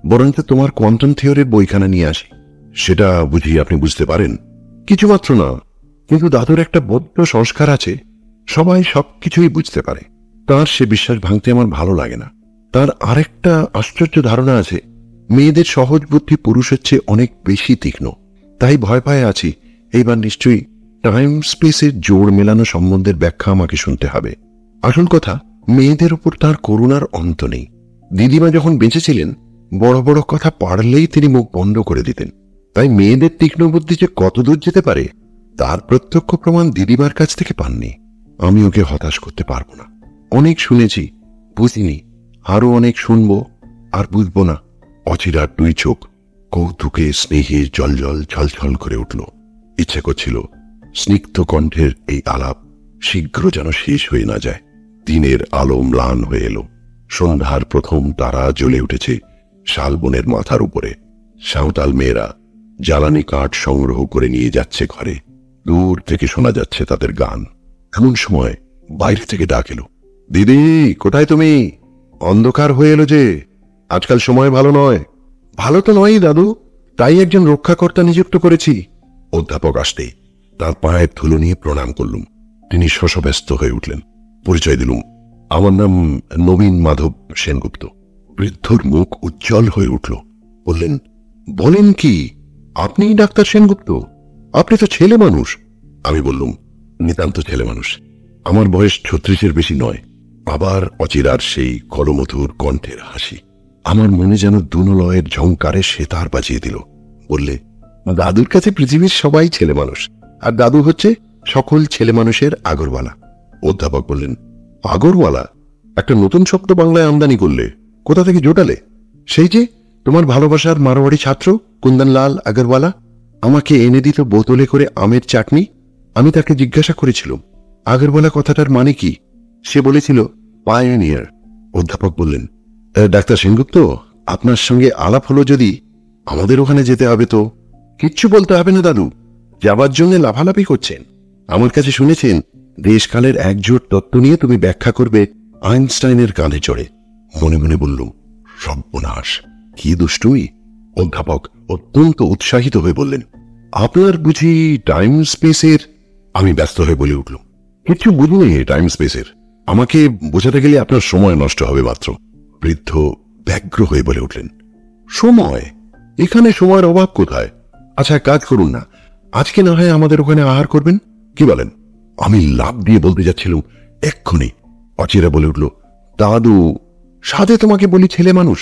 বরঞ্চ তোমার কোয়ান্টাম থিওরির বইখানা নিয়ে আসি। সেটা বুঝি আপনি বুঝতে পারেন? কিছুমাত্র না, কিন্তু দাদুর একটা বদ্ধ সংস্কার আছে, সবাই সবকিছুই বুঝতে পারে। তার সে বিশ্বাস ভাঙতে আমার ভালো লাগে না। তার আরেকটা আশ্চর্য ধারণা আছে, মেয়েদের সহজ বুদ্ধি পুরুষের চেয়ে অনেক বেশি তীক্ষ্ণ। তাই ভয় পায়ে আছি, এইবার নিশ্চয়ই টাইম স্পেসের জোড় মেলানো সম্বন্ধের ব্যাখ্যা আমাকে শুনতে হবে। আসল কথা, মেয়েদের উপর তার করুণার অন্ত নেই। দিদিমা যখন বেঁচে ছিলেন, বড় বড় কথা পারলেই তিনি মুখ বন্ধ করে দিতেন। তাই মেয়েদের তীক্ষ্ণ বুদ্ধি যে কতদূর যেতে পারে তার প্রত্যক্ষ প্রমাণ দিদিমার কাছ থেকে পাননি। আমি ওকে হতাশ করতে পারবো না। অনেক শুনেছি, বুঝিনি, আরো অনেক শুনবো আর বুঝবো না। অচিরার দুই চোখ কৌতুকে স্নেহে জলজল ছলছল করে উঠল। ইচ্ছে করছিল স্নিগ্ধ কণ্ঠের এই আলাপ শীঘ্র যেন শেষ হয়ে না যায়। দিনের আলো ম্লান হয়ে এলো। সন্ধ্যার প্রথম তারা জ্বলে উঠেছে শালবনের মাথার উপরে। সাঁওতাল মেয়েরা জ্বালানি কাঠ সংগ্রহ করে নিয়ে যাচ্ছে ঘরে। দূর থেকে শোনা যাচ্ছে তাদের গান। এমন সময় বাইরে থেকে ডাক এলো, দিদি কোথায় তুমি? অন্ধকার হয়ে এলো যে, আজকাল সময় ভালো নয়। ভালো তো নয়ই দাদু, তাই একজন রক্ষাকর্তা নিযুক্ত করেছি। অধ্যাপক আসতেই তার পায়ের ধুলো নিয়ে প্রণাম করলুম। তিনি শশব্যস্ত হয়ে উঠলেন। পরিচয় দিলুম, আমার নাম নবীন মাধব সেনগুপ্ত। বৃদ্ধর মুখ উজ্জ্বল হয়ে উঠল। বললেন, বলেন কি, আপনি ডাক্তার সেনগুপ্ত? আপনি তো ছেলে মানুষ। আমি বললুম, নিতান্ত ছেলে মানুষ, আমার বয়স 36-এর বেশি নয়। আবার অচিরার সেই কলমধুর কণ্ঠের হাসি আমার মনে যেন দুনলয়ের ঝংকারে সেতার বাজিয়ে দিল। বললে, দাদুর কাছে পৃথিবীর সবাই ছেলে মানুষ, আর দাদু হচ্ছে সকল ছেলে মানুষের আগরওয়ালা। অধ্যাপক বললেন, আগরওয়ালা একটা নতুন শব্দ বাংলায় আমদানি করলে, কোথা থেকে জোটালে? সেই যে তোমার ভালোবাসার মারোয়াড়ি ছাত্র কুন্দনলাল আগরওয়ালা আমাকে এনে দিত বোতলে করে আমের চাটনি। আমি তাকে জিজ্ঞাসা করেছিলাম, আগরওয়ালা কথাটার মানে কি? সে বলেছিল, পায়োনিয়ার। অধ্যাপক বললেন, ডাক্তার সেনগুপ্ত, আপনার সঙ্গে আলাপ হলো যদি, আমাদের ওখানে যেতে হবে তো। কিচ্ছু বলতে হবে না দাদু, যাবার জন্য লাফালাফি করছেন। আমার কাছে শুনেছেন দেশকালের একজোট তত্ত্ব নিয়ে তুমি ব্যাখ্যা করবে আইনস্টাইনের কাঁধে চড়ে। মনে মনে বললুম, সর্বনাশ, কি দুষ্টুমি। অধ্যাপক অত্যন্ত উৎসাহিত হয়ে বললেন, আপনার বুঝি টাইম স্পেসের? আমি ব্যস্ত হয়ে বলে উঠলুম, কিছু বুঝিনি টাইম স্পেসের। আমাকে বোঝাতে গেলে আপনার সময় নষ্ট হবে মাত্র। বৃদ্ধ ব্যগ্র হয়ে বলে উঠলেন, সময়? এখানে সময়ের অভাব কোথায়? আচ্ছা, কাজ করুন না, আজকে না হয় আমাদের ওখানে আহার করবেন, কি বলেন? আমি লাফ দিয়ে বলতে যাচ্ছিলাম, এক্ষুনি। অচিরা বলে উঠল, দাদু, সাধে তোমাকে বলি ছেলে মানুষ,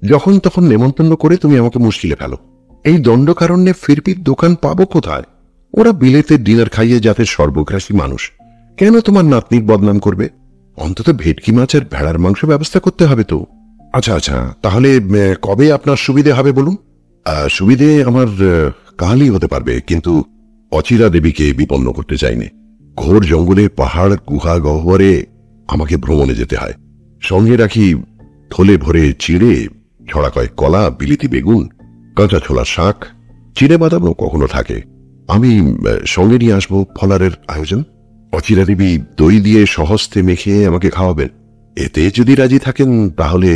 যখন তখন নেমন্তন্ন করে তুমি আমাকে মুশকিলে ফেলো। এই দণ্ডকারণ্যে ফিরপির দোকান পাবো কোথায়? ওরা বিলেতে ডিনার খাইয়ে যাতে সর্বগ্রাসী মানুষ, কেন তোমার নাতনির বদনাম করবে? অন্তত ভেটকি মাছ আর ভেড়ার মাংস ব্যবস্থা করতে হবে তো। আচ্ছা আচ্ছা, তাহলে কবে আপনার সুবিধে হবে বলুন? সুবিধে আমার কালই হতে পারবে, কিন্তু অচিরা দেবীকে বিপন্ন করতে চাইনি। ঘোর জঙ্গলে পাহাড় গুহা গহ্বরে আমাকে ভ্রমণে যেতে হয়। সঙ্গে রাখি থলে ভরে চিড়ে, ছড়া কয়েক কলা, বিলিতি বেগুন, কাঁচা ছোলা শাক, চিড়ে বাদামও কখনো থাকে। আমি সঙ্গে নিয়ে আসবো ফলারের আয়োজন। অচিরা দেবী দই দিয়ে সহস্তে মেখে আমাকে খাওয়াবেন। এতে যদি রাজি থাকেন তাহলে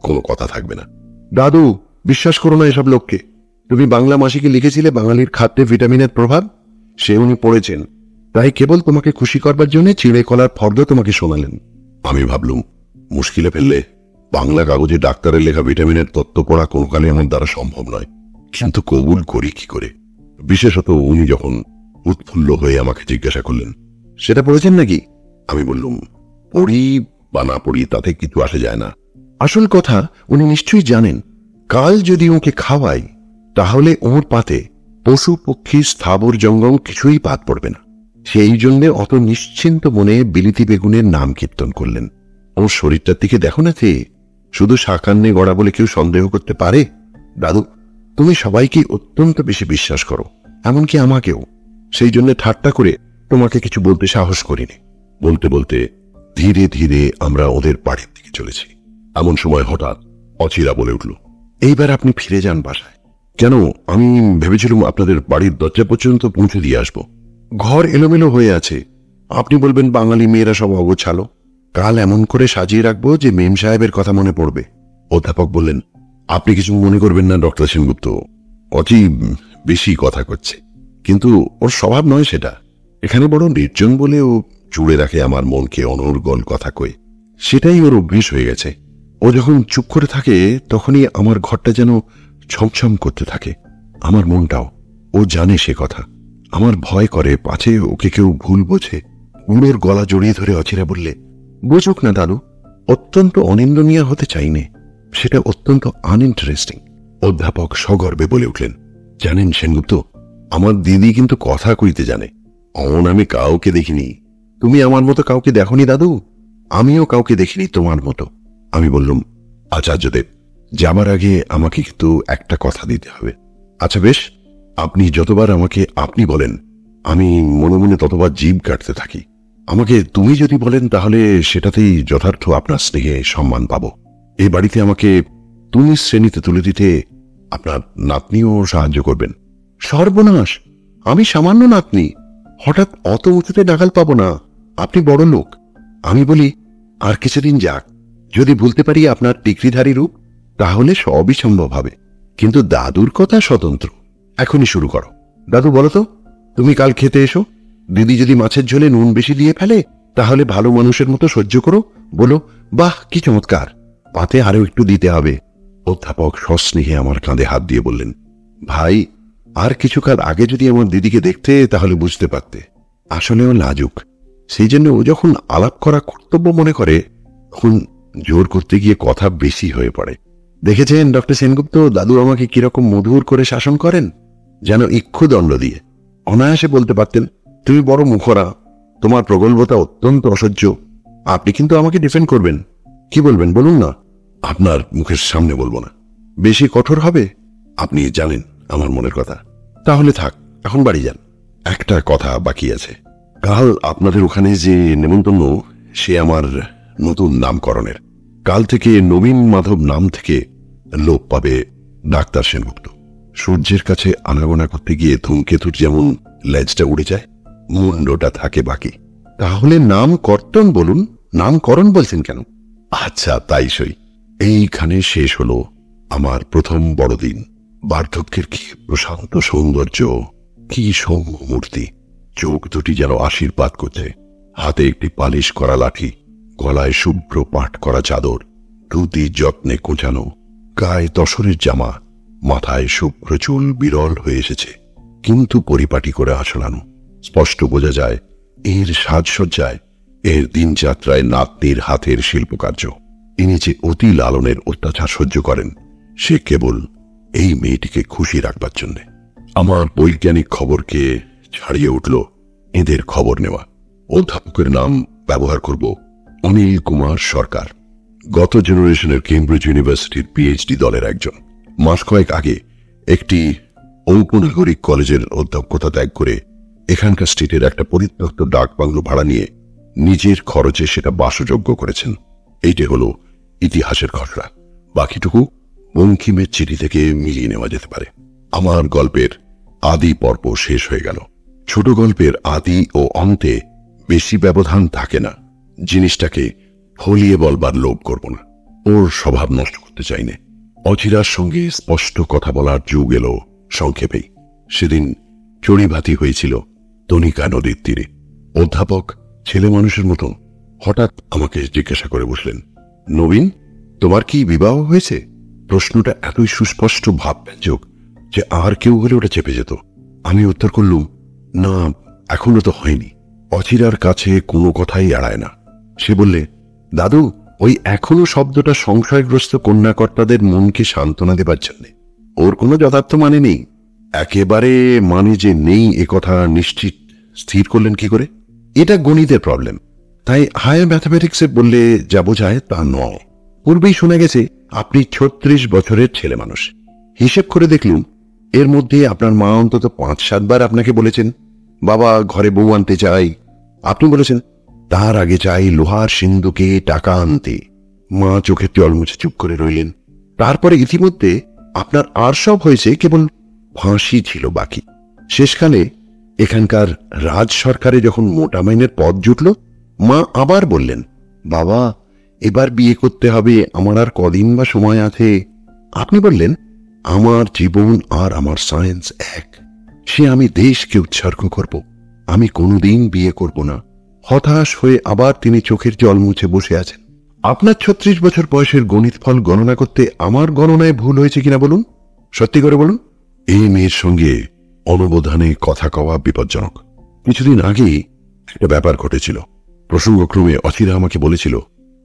কোনো কথা থাকবে না। দাদু, বিশ্বাস করো না এসব লোককে। তুমি বাংলা মাসিকে লিখেছিলে বাঙালির খাদ্যে ভিটামিনের প্রভাব, সে উনি পড়েছেন, তাই কেবল তোমাকে খুশি করবার জন্য চিড়ে কলার ফর্দ তোমাকে শোনালেন। আমি ভাবলুম, মুশকিলে ফেললে। বাংলা কাগজে ডাক্তারের লেখা ভিটামিনের তত্ত্ব পড়া কোনোকালে আমার দ্বারা সম্ভব নয়, কিন্তু কবুল করি কি করে? বিশেষত উনি যখন উৎফুল্ল হয়ে আমাকে জিজ্ঞাসা করলেন, সেটা পড়েছেন নাকি? আমি বললুম, পড়ি বা না পড়ি তাতে কিছু আসে যায় না। আসল কথা উনি নিশ্চয়ই জানেন, কাল যদি ওকে খাওয়াই তাহলে ওর পাতে পশু পক্ষী স্থাবর জঙ্গম কিছুই পাত পড়বে না। সেই জন্যে অত নিশ্চিন্ত মনে বিলিতি বেগুনের নাম কীর্তন করলেন। ওর শরীরটার দিকে দেখো না, তে শুধু সাকান্নে গড়া বলে কেউ সন্দেহ করতে পারে? দাদু, তুমি সবাইকে অত্যন্ত বেশি বিশ্বাস করো, এমনকি আমাকেও। সেই জন্য ঠাট্টা করে তোমাকে কিছু বলতে সাহস করিনি। বলতে বলতে ধীরে ধীরে আমরা ওদের বাড়ির দিকে চলেছি। এমন সময় হঠাৎ অচিরা বলে উঠল, এইবার আপনি ফিরে যান বাসায়। কেন? আমি ভেবেছিলাম আপনাদের বাড়ির দরজা পর্যন্ত পৌঁছে দিয়ে আসবো। ঘর এলোমেলো হয়ে আছে, আপনি বলবেন বাঙালি মেয়েরা সব অগোছালো। কাল এমন করে সাজিয়ে রাখবো যে মেম সাহেবের কথা মনে পড়বে। অধ্যাপক বললেন, আপনি কিছু মনে করবেন না ডক্টর সেনগুপ্ত, অচি বেশি কথা করছে, কিন্তু ওর স্বভাব নয় সেটা। এখানে বড় নির্জন বলে ও জুড়ে রাখে আমার মনকে অনর্গল কথা কয়ে। সেটাই ওর অভ্যেস হয়ে গেছে। ও যখন চুপ করে থাকে তখনই আমার ঘরটা যেন ছমছম করতে থাকে, আমার মনটাও। ও জানে সে কথা। আমার ভয় করে পাছে ওকে কেউ ভুল বোঝে। উড়োর গলা জড়িয়ে ধরে অচিরা বললে, বুঝুক না দাদু, অত্যন্ত অনিন্দনীয় হতে চাইনে, সেটা অত্যন্ত আনইন্টারেস্টিং। অধ্যাপক সগর্বে বলে উঠলেন, জানেন সেনগুপ্ত, আমার দিদি কিন্তু কথা কইতে জানে। অমন আমি কাউকে দেখিনি। তুমি আমার মতো কাউকে দেখনি দাদু, আমিও কাউকে দেখিনি তোমার মতো। আমি বললুম, আচার্যদেব, যাবার আগে আমাকে কিন্তু একটা কথা দিতে হবে। আচ্ছা বেশ, আপনি যতবার আমাকে আপনি বলেন আমি মনে মনে ততবার জিভ কাটতে থাকি। আমাকে তুমি যদি বলেন তাহলে সেটাতেই যথার্থ আপনার স্নেহে সম্মান পাব। এই বাড়িতে আমাকে তুমি শ্রেণীতে তুলে দিতে আপনার নাতনিও সাহায্য করবেন। সর্বনাশ, আমি সামান্য নাতনি, হঠাৎ অত উঁচুতে নাগাল পাবো না। আপনি বড় লোক। আমি বলি, আর কিছুদিন যাক, যদি বলতে পারি আপনার ডিগ্রিধারী রূপ, তাহলে সবই সম্ভব হবে। কিন্তু দাদুর কথা স্বতন্ত্র। এখনই শুরু করো। দাদু বলো তো, তুমি কাল খেতে এসো। দিদি যদি মাছের ঝোলে নুন বেশি দিয়ে ফেলে তাহলে ভালো মানুষের মতো সহ্য করো, বলো বাহ কি চমৎকার, পাতে আরো একটু দিতে হবে। অধ্যাপক সস্নেহে আমার কাঁধে হাত দিয়ে বললেন, ভাই, আর কিছুকাল আগে যদি আমার দিদিকে দেখতে তাহলে বুঝতে পারতে। আসলেও লাজুক, সেই জন্য ও যখন আলাপ করা কর্তব্য মনে করে তখন জোর করতে গিয়ে কথা বেশি হয়ে পড়ে। দেখেছেন ডক্টর সেনগুপ্ত, দাদু আমাকে কিরকম মধুর করে শাসন করেন, যেন ইক্ষুদণ্ড দিয়ে। অনায়াসে বলতে পারতেন, তুমি বড় মুখরা, তোমার প্রগল্ভতা অত্যন্ত অসহ্য। আপনি কিন্তু আমাকে ডিফেন্ড করবেন। কি বলবেন বলুন না? আপনার মুখের সামনে বলবো না, বেশি কঠোর হবে। আপনি জানেন আমার মনের কথা। তাহলে থাক, এখন বাড়ি যান। একটা কথা বাকি আছে। কাল আপনাদের ওখানে যে নেমন্তন্ন, সে আমার নতুন নামকরণের। কাল থেকে নবীন মাধব নাম থেকে লোপ পাবে ডাক্তার সেনগুপ্ত। সূর্যের কাছে আনাগোনা করতে গিয়ে ধূমকেতুর যেমন লেজটা উড়ে যায়, মুন্ডটা থাকে বাকি। তাহলে নাম কর্তন বলুন, নামকরণ বলছেন কেন? আচ্ছা তাই সই। এইখানে শেষ হলো আমার প্রথম বড়দিন। বার্ধক্যের কি প্রশান্ত সৌন্দর্য, কি সৌম্য মূর্তি, চোখ দুটি যেন আশীর্বাদ করছে। হাতে একটি পালিশ করা লাঠি, গলায় শুভ্র পাট করা চাদর, ধুতি যত্নে কোঁচানো, গায়ে তসরের জামা, মাথায় শুভ্র চুল বিরল হয়ে এসেছে, কিন্তু পরিপাটি করে আছড়ানো। স্পষ্ট বোঝা যায় এর সাজসজ্জায়, এর দিনযাত্রায় নাতনির হাতের শিল্পকার্য। ইনি যে অতি লালনের অত্যাচার সহ্য করেন, সে কেবল এই মেয়েটিকে খুশি রাখবার জন্য। আমার বৈজ্ঞানিক খবরকে ছাড়িয়ে উঠল এদের খবর নেওয়া। অধ্যাপকের নাম ব্যবহার করব অনিল কুমার সরকার। গত জেনারেশনের কেমব্রিজ ইউনিভার্সিটির পিএইচডি দলের একজন। মাস কয়েক আগে একটি ঔপনাগরিক কলেজের অধ্যক্ষতা ত্যাগ করে এখানকার স্ট্রিটের একটা পরিত্যক্ত ডাক বাংলো ভাড়া নিয়ে নিজের খরচে সেটা বাসযোগ্য করেছেন। এইটি হলো ইতিহাসের ঘটনা। বাকিটুকু বঙ্কিমের চিঠি থেকে মিলিয়ে নেওয়া যেতে পারে। আমার গল্পের আদি পর্ব শেষ হয়ে গেল। ছোট গল্পের আদি ও অন্তে বেশি ব্যবধান থাকে না। জিনিসটাকে ফলিয়ে বলবার লোভ করব না, ওর স্বভাব নষ্ট করতে চাই না। অচিরার সঙ্গে স্পষ্ট কথা বলার যুগ এলো সংক্ষেপেই। সেদিন চড়িভাতি হয়েছিল তনিকা নদীর তীরে। অধ্যাপক ছেলে মানুষের মতন হঠাৎ আমাকে জিজ্ঞাসা করে বসলেন, নবীন, তোমার কি বিবাহ হয়েছে? প্রশ্নটা এতই সুস্পষ্ট ভাবব্যঞ্জক যে আর কেউ হলে ওটা চেপে যেত। আমি উত্তর করলুম, না, এখনো তো হয়নি। অচিরার কাছে কোনো কথাই এড়ায় না। সে বললে, দাদু, ওই এখনো শব্দটা সংশয়গ্রস্ত কন্যাকর্তাদের মনকে সান্ত্বনা দেবার জন্য। ওর কোনো যথার্থ মানে নেই। একেবারে মানে যে নেই এ কথা নিশ্চিত স্থির করলেন কি করে? এটা গণিতের প্রবলেম, তাই হায়ার ম্যাথামেটিক্সে বললে যা বোঝায় তা নয়। পূর্বেই শোনা গেছে আপনি 36 বছরের ছেলে মানুষ। হিসেব করে দেখলুম এর মধ্যে আপনার মা অন্তত 5-7 বার আপনাকে বলেছেন, বাবা ঘরে বউ আনতে চাই। আপনি বলেছেন, তার আগে চাই লোহার সিন্ধুকে টাকা আনতে। মা চোখের জল মুছে চুপ করে রইলেন। তারপরে ইতিমধ্যে আপনার আর সব হয়েছে, কেবল ফাঁসি ছিল বাকি। শেষকালে এখানকার রাজ সরকারে যখন মোটা মাইনের পদ জুটল, মা আবার বললেন, বাবা এবার বিয়ে করতে হবে, আমার আর কদিন বা সময় আছে। আপনি বললেন, আমার জীবন আর আমার সায়েন্স এক, সে আমি দেশকে উৎসর্গ করব, আমি কোনোদিন বিয়ে করব না। হতাশ হয়ে আবার তিনি চোখের জল মুছে বসে আছেন। আপনার 36 বছর বয়সের গণিত ফল গণনা করতে আমার গণনায় ভুল হয়েছে কিনা বলুন, সত্যি করে বলুন। এই মেয়ের সঙ্গে অনবধানে কথা কওয়া বিপজ্জনক। কিছুদিন আগেই একটা ব্যাপার ঘটেছিল। প্রসঙ্গক্রমে অচিরা আমাকে বলেছিল,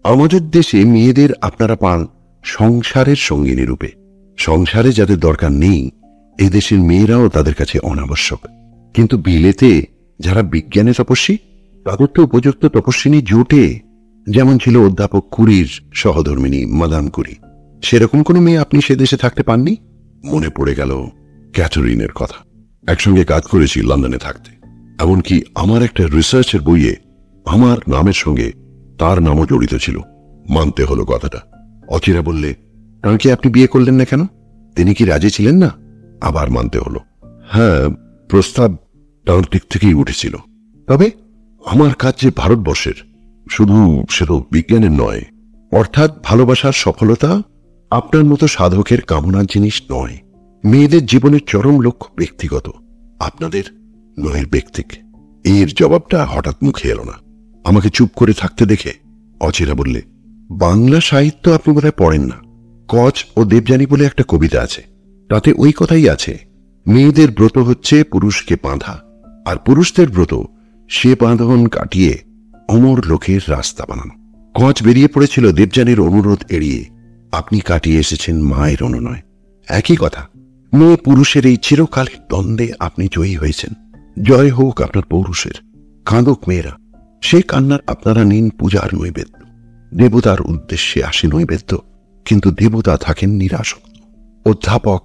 আমাদের দেশে মেয়েদের আপনারা পান সংসারের সঙ্গিনী রূপে। সংসারে যাদের দরকার নেই, এই দেশের মেয়েরাও তাদের কাছে অনাবশ্যক। কিন্তু বিলেতে যারা বিজ্ঞানে তপস্বী, তাদের তো উপযুক্ত তপস্বিনী জোটে। যেমন ছিল অধ্যাপক কুরির সহধর্মিনী মাদাম কুরি। সেরকম কোনো মেয়ে আপনি সে দেশে থাকতে পাননি? মনে পড়ে গেল ক্যাথরিনের কথা। একসঙ্গে কাজ করেছি লন্ডনে থাকতে। এমনকি আমার একটা রিসার্চের বইয়ে আমার নামের সঙ্গে তার নামও জড়িত ছিল। মানতে হলো কথাটা। অচিরা বললে, কারণ কি আপনি বিয়ে করলেন না কেন? তিনি কি রাজি ছিলেন না? আবার মানতে হলো। হ্যাঁ, প্রস্তাব তার দিক থেকেই উঠেছিল। তবে আমার কাজ যে ভারতবর্ষের, শুধু সে তো বিজ্ঞানের নয়। অর্থাৎ ভালোবাসার সফলতা আপনার মতো সাধকের কামনার জিনিস নয়। মেয়েদের জীবনের চরম লক্ষ্য ব্যক্তিগত, আপনাদের নয় ব্যক্তিক। এর জবাবটা হঠাৎ মুখে এলো না। আমাকে চুপ করে থাকতে দেখে অচিরা বললে, বাংলা সাহিত্য আপনি বোধহয় পড়েন না। কচ ও দেবযানী বলে একটা কবিতা আছে, তাতে ওই কথাই আছে, মেয়েদের ব্রত হচ্ছে পুরুষকে বাঁধা, আর পুরুষদের ব্রত সে বাঁধন কাটিয়ে অমর লোকের রাস্তা বানানো। কচ বেরিয়ে পড়েছিল দেবযানীর অনুরোধ এড়িয়ে, আপনি কাটিয়ে এসেছেন মায়ের অনুনয়। একই কথা, মেয়ে পুরুষের এই চিরকালের দ্বন্দ্বে আপনি জয়ী হয়েছেন। জয় হোক আপনার পৌরুষের। কাঁদক মেয়েরা, সে কান্নার আপনারা নিন পূজার নৈবেদ্য। দেবতার উদ্দেশ্যে আসে নৈবেদ্য, কিন্তু দেবতা থাকেন নিরাসক্ত। অধ্যাপক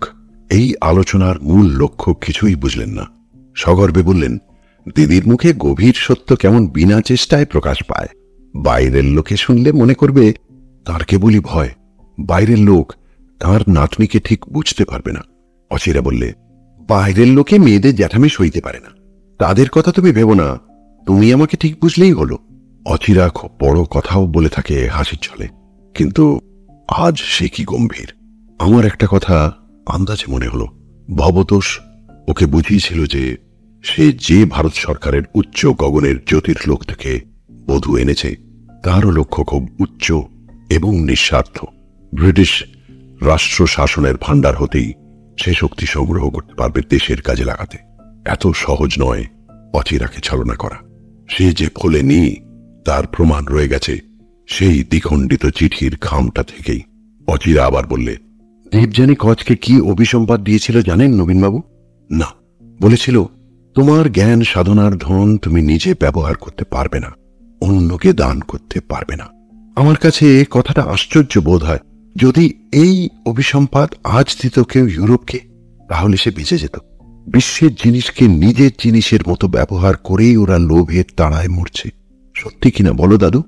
এই আলোচনার মূল লক্ষ্য কিছুই বুঝলেন না। সগর্বে বললেন, দিদির মুখে গভীর সত্য কেমন বিনা চেষ্টায় প্রকাশ পায়। বাইরের লোকে শুনলে মনে করবে তার কেবলই ভয়। বাইরের লোক তার নাতনিকে ঠিক বুঝতে পারবে না। অচিরা বললে, বাইরের লোকে মেয়েদের জ্যাঠামি সইতে পারে না, তাদের কথা তুমি ভেবো না, তুমি আমাকে ঠিক বুঝলেই হলো। অচিরা খুব বড় কথাও বলে থাকে হাসির ছলে, কিন্তু আজ সে কি গম্ভীর। আমার একটা কথা আন্দাজে মনে হলো। ভবতোষ ওকে বুঝিয়েছিল যে সে যে ভারত সরকারের উচ্চ গগনের জ্যোতির্লোক থেকে বধূ এনেছে তারও লক্ষ্য খুব উচ্চ এবং নিঃস্বার্থ। ব্রিটিশ রাষ্ট্র শাসনের ভাণ্ডার হতেই সে শক্তি সংগ্রহ করতে পারবে দেশের কাজে লাগাতে। এত সহজ নয় অচিরাকে ছলনা করা। সে যে খোলেনি তার প্রমাণ রয়ে গেছে সেই দ্বিখণ্ডিত চিঠির খামটা থেকেই। অচিরা আবার বললে, দেবযানী কচকে কি অভিসম্পাদ দিয়েছিল জানেন নবীনবাবু? না, বলেছিল তোমার জ্ঞান সাধনার ধন তুমি নিজে ব্যবহার করতে পারবে না, অন্যকে দান করতে পারবে না। আমার কাছে কথাটা আশ্চর্য বোধ হয়। যদি এই অভিসম্পাদ আজ দিত কেউ ইউরোপকে, তাহলে সে বেঁচে যেত। বিশ্বের জিনিসকে নিজের জিনিসের মতো ব্যবহার করেই ওরা লোভের তাড়ায় মরছে। সত্যি কিনা বলো দাদু?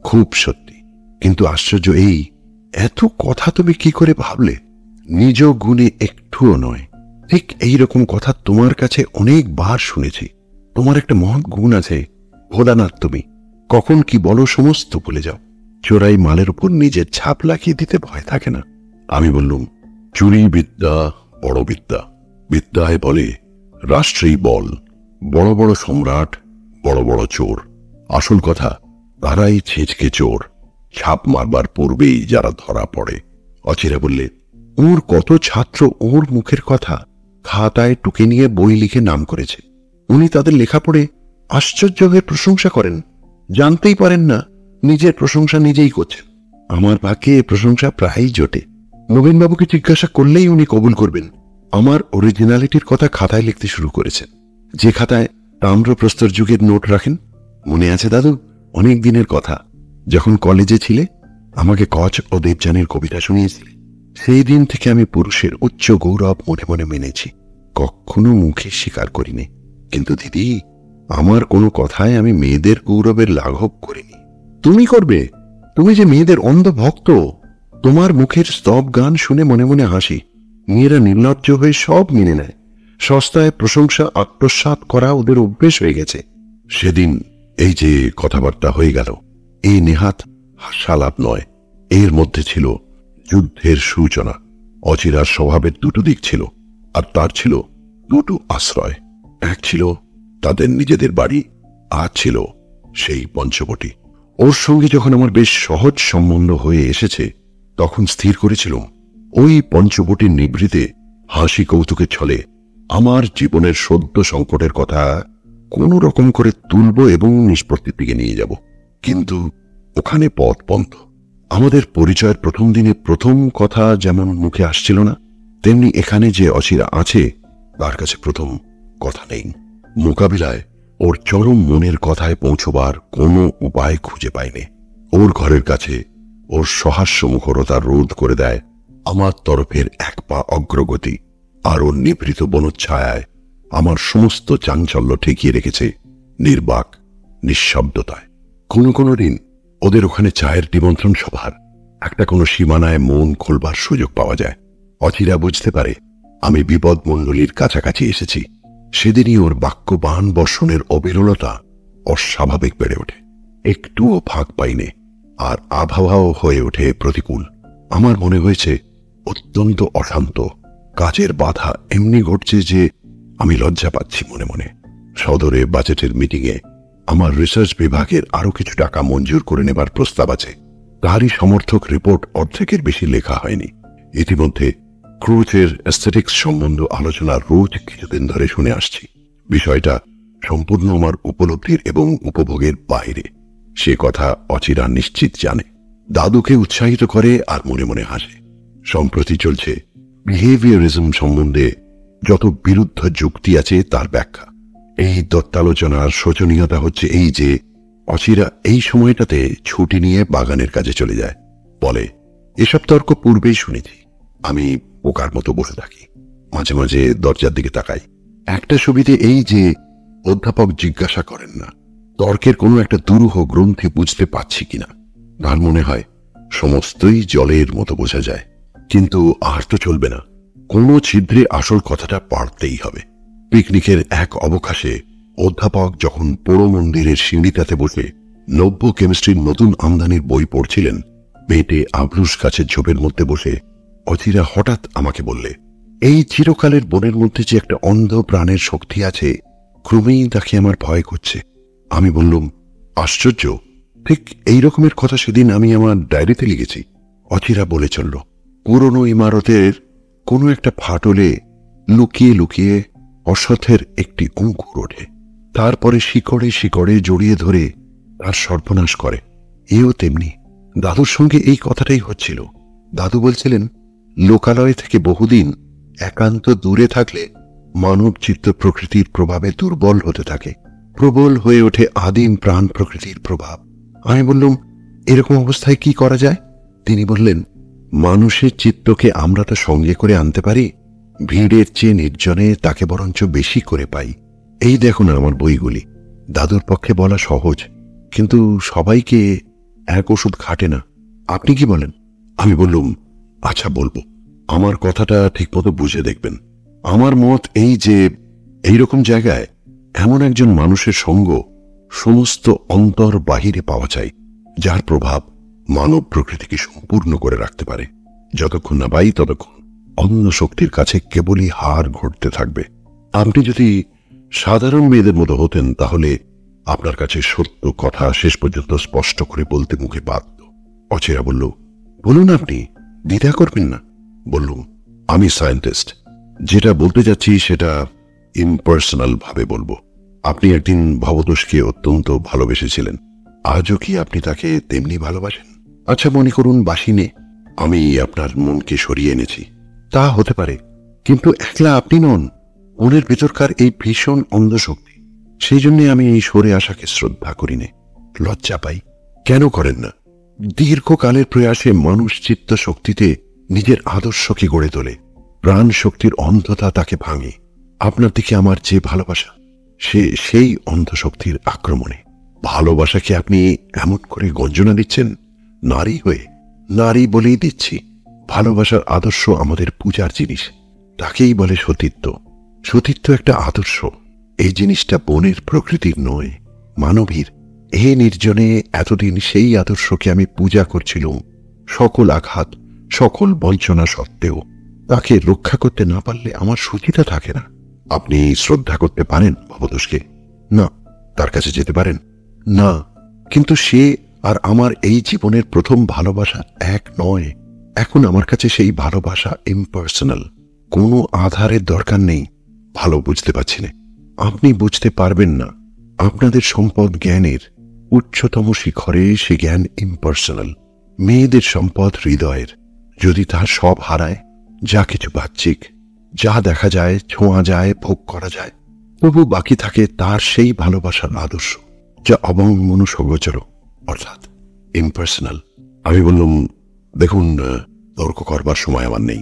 খুব সত্যি। কিন্তু আশ্চর্য এই, এত কথা তুমি কি করে ভাবলে? নিজ গুণে একটুও নয়। ঠিক এইরকম কথা তোমার কাছে অনেকবার শুনেছি। তোমার একটা মহৎ গুণ আছে, ভোলানাথ। তুমি কখন কি বলো সমস্ত ভুলে যাও। চোরাই মালের উপর নিজের ছাপ লাগিয়ে দিতে ভয় থাকে না। আমি বললুম, চুরি বিদ্যা বড় বিদ্যা। বিদ্যায় বলে রাষ্ট্রেই বল। বড় বড় সম্রাট, বড় বড় চোর। আসল কথা তারাই ছেঁচকে চোর। ছাপ মারবার পূর্বেই যারা ধরা পড়ে। অচিরা বললে, ওর কত ছাত্র ওর মুখের কথা খাতায় টুকে নিয়ে বই লিখে নাম করেছে। উনি তাদের লেখা পড়ে আশ্চর্য হয়ে প্রশংসা করেন। জানতেই পারেন না নিজের প্রশংসা নিজেই করছেন। আমার ভাগ্যে এ প্রশংসা প্রায়ই জোটে। নবীনবাবুকে জিজ্ঞাসা করলেই উনি কবুল করবেন। আমার অরিজিনালিটির কথা খাতায় লিখতে শুরু করেছেন, যে খাতায় তাম্রপ্রস্তর যুগের নোট রাখেন। মনে আছে দাদু, অনেক দিনের কথা, যখন কলেজে ছিলে আমাকে কচ ও দেবযানীর কবিতা শুনিয়েছিলে। সেই দিন থেকে আমি পুরুষের উচ্চ গৌরব মনে মনে মেনেছি, কখনো মুখে স্বীকার করিনি। কিন্তু দিদি, আমার কোনো কথায় আমি মেয়েদের গৌরবের লাঘব করিনি। তুমি করবে? তুমি যে মেয়েদের অন্ধ ভক্ত। তোমার মুখের স্তব গান শুনে মনে মনে হাসি। মেয়েরা নির্লজ্জ হয়ে সব মেনে নেয়। সস্তায় প্রশংসা আত্মসাৎ করা ওদের অভ্যেস হয়ে গেছে। সেদিন এই যে কথাবার্তা হয়ে গেল, এই নেহাত হাস্যালাপ নয়, এর মধ্যে ছিল যুদ্ধের সূচনা। অচিরার স্বভাবের দুটো দিক ছিল, আর তার ছিল দুটো আশ্রয়। এক ছিল তাদের নিজেদের বাড়ি, আর ছিল সেই পঞ্চবটি। ওর সঙ্গে যখন আমার বেশ সহজ সম্বন্ধ হয়ে এসেছে, তখন স্থির করেছিলাম ওই পঞ্চবটির নিভৃতে হাসি কৌতুকের ছলে আমার জীবনের সদ্য সংকটের কথা কোন রকম করে তুলব এবং নিষ্পত্তির দিকে নিয়ে যাব। কিন্তু ওখানে পথ বন্ধ। আমাদের পরিচয়ের প্রথম দিনে প্রথম কথা যেমন মুখে আসছিল না, তেমনি এখানে যে অচিরা আছে তার কাছে প্রথম কথা নেই। মোকাবিলায় ওর চরম মনের কথায় পৌঁছবার কোনো উপায় খুঁজে পায়নি। ওর ঘরের কাছে ওর সহাস্য মুখরতা রোধ করে দেয় আমার তরফের এক পা অগ্রগতি, আর ওর নিভৃত বনচ্ছায়ায় আমার সমস্ত চাঞ্চল্য ঠেকিয়ে রেখেছে নির্বাক নিঃশব্দতায়। কোনো কোনো দিন ওদের ওখানে চায়ের নিমন্ত্রণ সভার একটা কোনো সীমানায় মন খোলবার সুযোগ পাওয়া যায়। অচিরা বুঝতে পারে আমি বিপদ মণ্ডলীর কাছাকাছি এসেছি। সেদিনই ওর বাক্যবান বর্ষণের অবিরলতা অস্বাভাবিক বেড়ে ওঠে। একটুও ফাঁক পাইনে, আর আবহাওয়াও হয়ে ওঠে প্রতিকূল। আমার মনে হয়েছে অত্যন্ত অশান্ত। কাজের বাধা এমনি ঘটছে যে আমি লজ্জা পাচ্ছি মনে মনে। সদরে বাজেটের মিটিংয়ে আমার রিসার্চ বিভাগের আরো কিছু টাকা মঞ্জুর করে নেবার প্রস্তাব আছে। তারই সমর্থক রিপোর্ট অর্ধেকের বেশি লেখা হয়নি। ইতিমধ্যে ক্রুজের অ্যাস্থেটিক্স সম্বন্ধ আলোচনা রোজ কিছুদিন ধরে শুনে আসছি। বিষয়টা সম্পূর্ণ আমার উপলব্ধির এবং উপভোগের বাইরে। সে কথা অচিরা নিশ্চিত জানে। দাদুকে উৎসাহিত করে আর মনে মনে হাসে। সম্প্রতি চলছে বিহেভিয়ারিজম সম্বন্ধে যত বিরুদ্ধ যুক্তি আছে তার ব্যাখ্যা। এই তত্ত্বালোচনার শোচনীয়তা হচ্ছে এই যে অচিরা এই সময়টাতে ছুটি নিয়ে বাগানের কাজে চলে যায়। বলে, এসব তর্ক পূর্বেই শুনেছি। আমি পোকার মতো বসে থাকি, মাঝে মাঝে দরজার দিকে তাকাই। একটা সুবিধে এই যে অধ্যাপক জিজ্ঞাসা করেন না তর্কের কোনো একটা দুরূহ গ্রন্থি বুঝতে পারছি কিনা। তার মনে হয় সমস্তই জলের মতো বোঝা যায়। কিন্তু আর তো চলবে না, কোনো ছিদ্রে আসল কথাটা পারতেই হবে। পিকনিকের এক অবকাশে অধ্যাপক যখন পোড়ো মন্দিরের সিঁড়িটাতে বসে নব্য কেমিস্ট্রির নতুন আমদানির বই পড়ছিলেন, পেটে আবলুস গাছের ঝোপের মধ্যে বসে অচিরা হঠাৎ আমাকে বললে, এই চিরকালের বনের মধ্যে যে একটা অন্ধ প্রাণের শক্তি আছে, ক্রমেই তাকে আমার ভয় করছে। আমি বললুম, আশ্চর্য, ঠিক এই রকমের কথা সেদিন আমি আমার ডায়েরিতে লিখেছি। অচিরা বলে চলল, পুরনো ইমারতের কোনো একটা ফাটলে লুকিয়ে লুকিয়ে অসথের একটি অঙ্কুর ওঠে, তারপরে শিকড়ে শিকড়ে জড়িয়ে ধরে তার সর্বনাশ করে। এও তেমনি। দাদুর সঙ্গে এই কথাটাই হচ্ছিল। দাদু বলছিলেন, লোকালয় থেকে বহুদিন একান্ত দূরে থাকলে মানব চিত্ত প্রকৃতির প্রভাবে দুর্বল হতে থাকে, প্রবল হয়ে ওঠে আদিম প্রাণ প্রকৃতির প্রভাব। আমি বললাম, এরকম অবস্থায় কি করা যায়? তিনি বললেন, মানুষের চিত্তকে আমরা তো সঙ্গে করে আনতে পারি, ভিড়ের চেয়ে নির্জনে তাকে বরঞ্চ বেশি করে পাই। এই দেখুন আমার বইগুলি। দাদুর পক্ষে বলা সহজ, কিন্তু সবাইকে এক ওষুধ খাটে না। আপনি কি বলেন? আমি বললুম, আচ্ছা বলবো, আমার কথাটা ঠিকমতো বুঝে দেখবেন। আমার মত এই যে এইরকম জায়গায় এমন একজন মানুষের সঙ্গ সমস্ত অন্তর বাহিরে পাওয়া যায়, যার প্রভাব মানব প্রকৃতিকে সম্পূর্ণ করে রাখতে পারে। যতক্ষণ না পাই ততক্ষণ অন্য শক্তির কাছে কেবলই হার ঘটতে থাকবে। আপনি যদি সাধারণ মেয়েদের মতো হতেন তাহলে আপনার কাছে সত্য কথা শেষ পর্যন্ত স্পষ্ট করে বলতে মুখে বাধ্য। অচেরা বলল, বলুন, আপনি দ্বিধা করবেন না। বললুম, আমি সায়েন্টিস্ট, যেটা বলতে যাচ্ছি সেটা ইমপার্সোনাল ভাবে বলবো। আপনি একদিন ভবতোষকে অত্যন্ত ভালোবেসেছিলেন, আজও কি আপনি তাকে তেমনি ভালোবাসেন? আচ্ছা মনে করুন বাসিনে আমি আপনার মনকে সরিয়ে এনেছি। তা হতে পারে, কিন্তু একলা আপনি নন, মনের ভেতরকার এই ভীষণ অন্ধশক্তি। সেই জন্য আমি এই সরে আসাকে শ্রদ্ধা করি নে, লজ্জা পাই। কেন করেন না? দীর্ঘকালের প্রয়াসে মানুষ চিত্ত শক্তিতে নিজের আদর্শকে গড়ে তোলে, প্রাণ শক্তির অন্ধতা তাকে ভাঙে। আপনার দিকে আমার যে ভালোবাসা, সেই অন্ধশক্তির আক্রমণে। ভালোবাসাকে আপনি এমন করে গঞ্জনা দিচ্ছেন নারী হয়ে। নারী বলেই দিচ্ছি। ভালোবাসার আদর্শ আমাদের পূজার জিনিস, তাকেই বলে সতীত্ব। সতীত্ব একটা আদর্শ। এই জিনিসটা বনের প্রকৃতির নয়, মানবীর। এ নির্জনে এতদিন সেই আদর্শকে আমি পূজা করছিলাম, সকল আঘাত সকল বঞ্চনা সত্ত্বেও। তাকে রক্ষা করতে না পারলে আমার সুচিতা থাকে না। আপনি শ্রদ্ধা করতে পারেন ভবতোষকে? না। তার কাছে যেতে পারেন? না। কিন্তু সে আর আমার এই জীবনের প্রথম ভালোবাসা এক নয়। এখন আমার কাছে সেই ভালোবাসা ইম্পার্সোনাল, কোনো আধারের দরকার নেই। ভালো বুঝতে পারছি না। আপনি বুঝতে পারবেন না। আপনাদের সম্পদ জ্ঞানের উচ্চতম শিখরে, সে জ্ঞান ইম্পার্সোনাল। মেয়েদের সম্পদ হৃদয়ের। যদি তার সব হারায়, যা কিছু বাহ্যিক, যা দেখা যায়, ছোঁয়া যায়, ভোগ করা যায়, তবু বাকি থাকে তার সেই ভালোবাসার আদর্শ, যা অবংমনুষ্যগোচর, অর্থাৎ ইম্পার্সোনাল। আমি বললাম, দেখুন, তর্ক করবার সময় আমার নেই।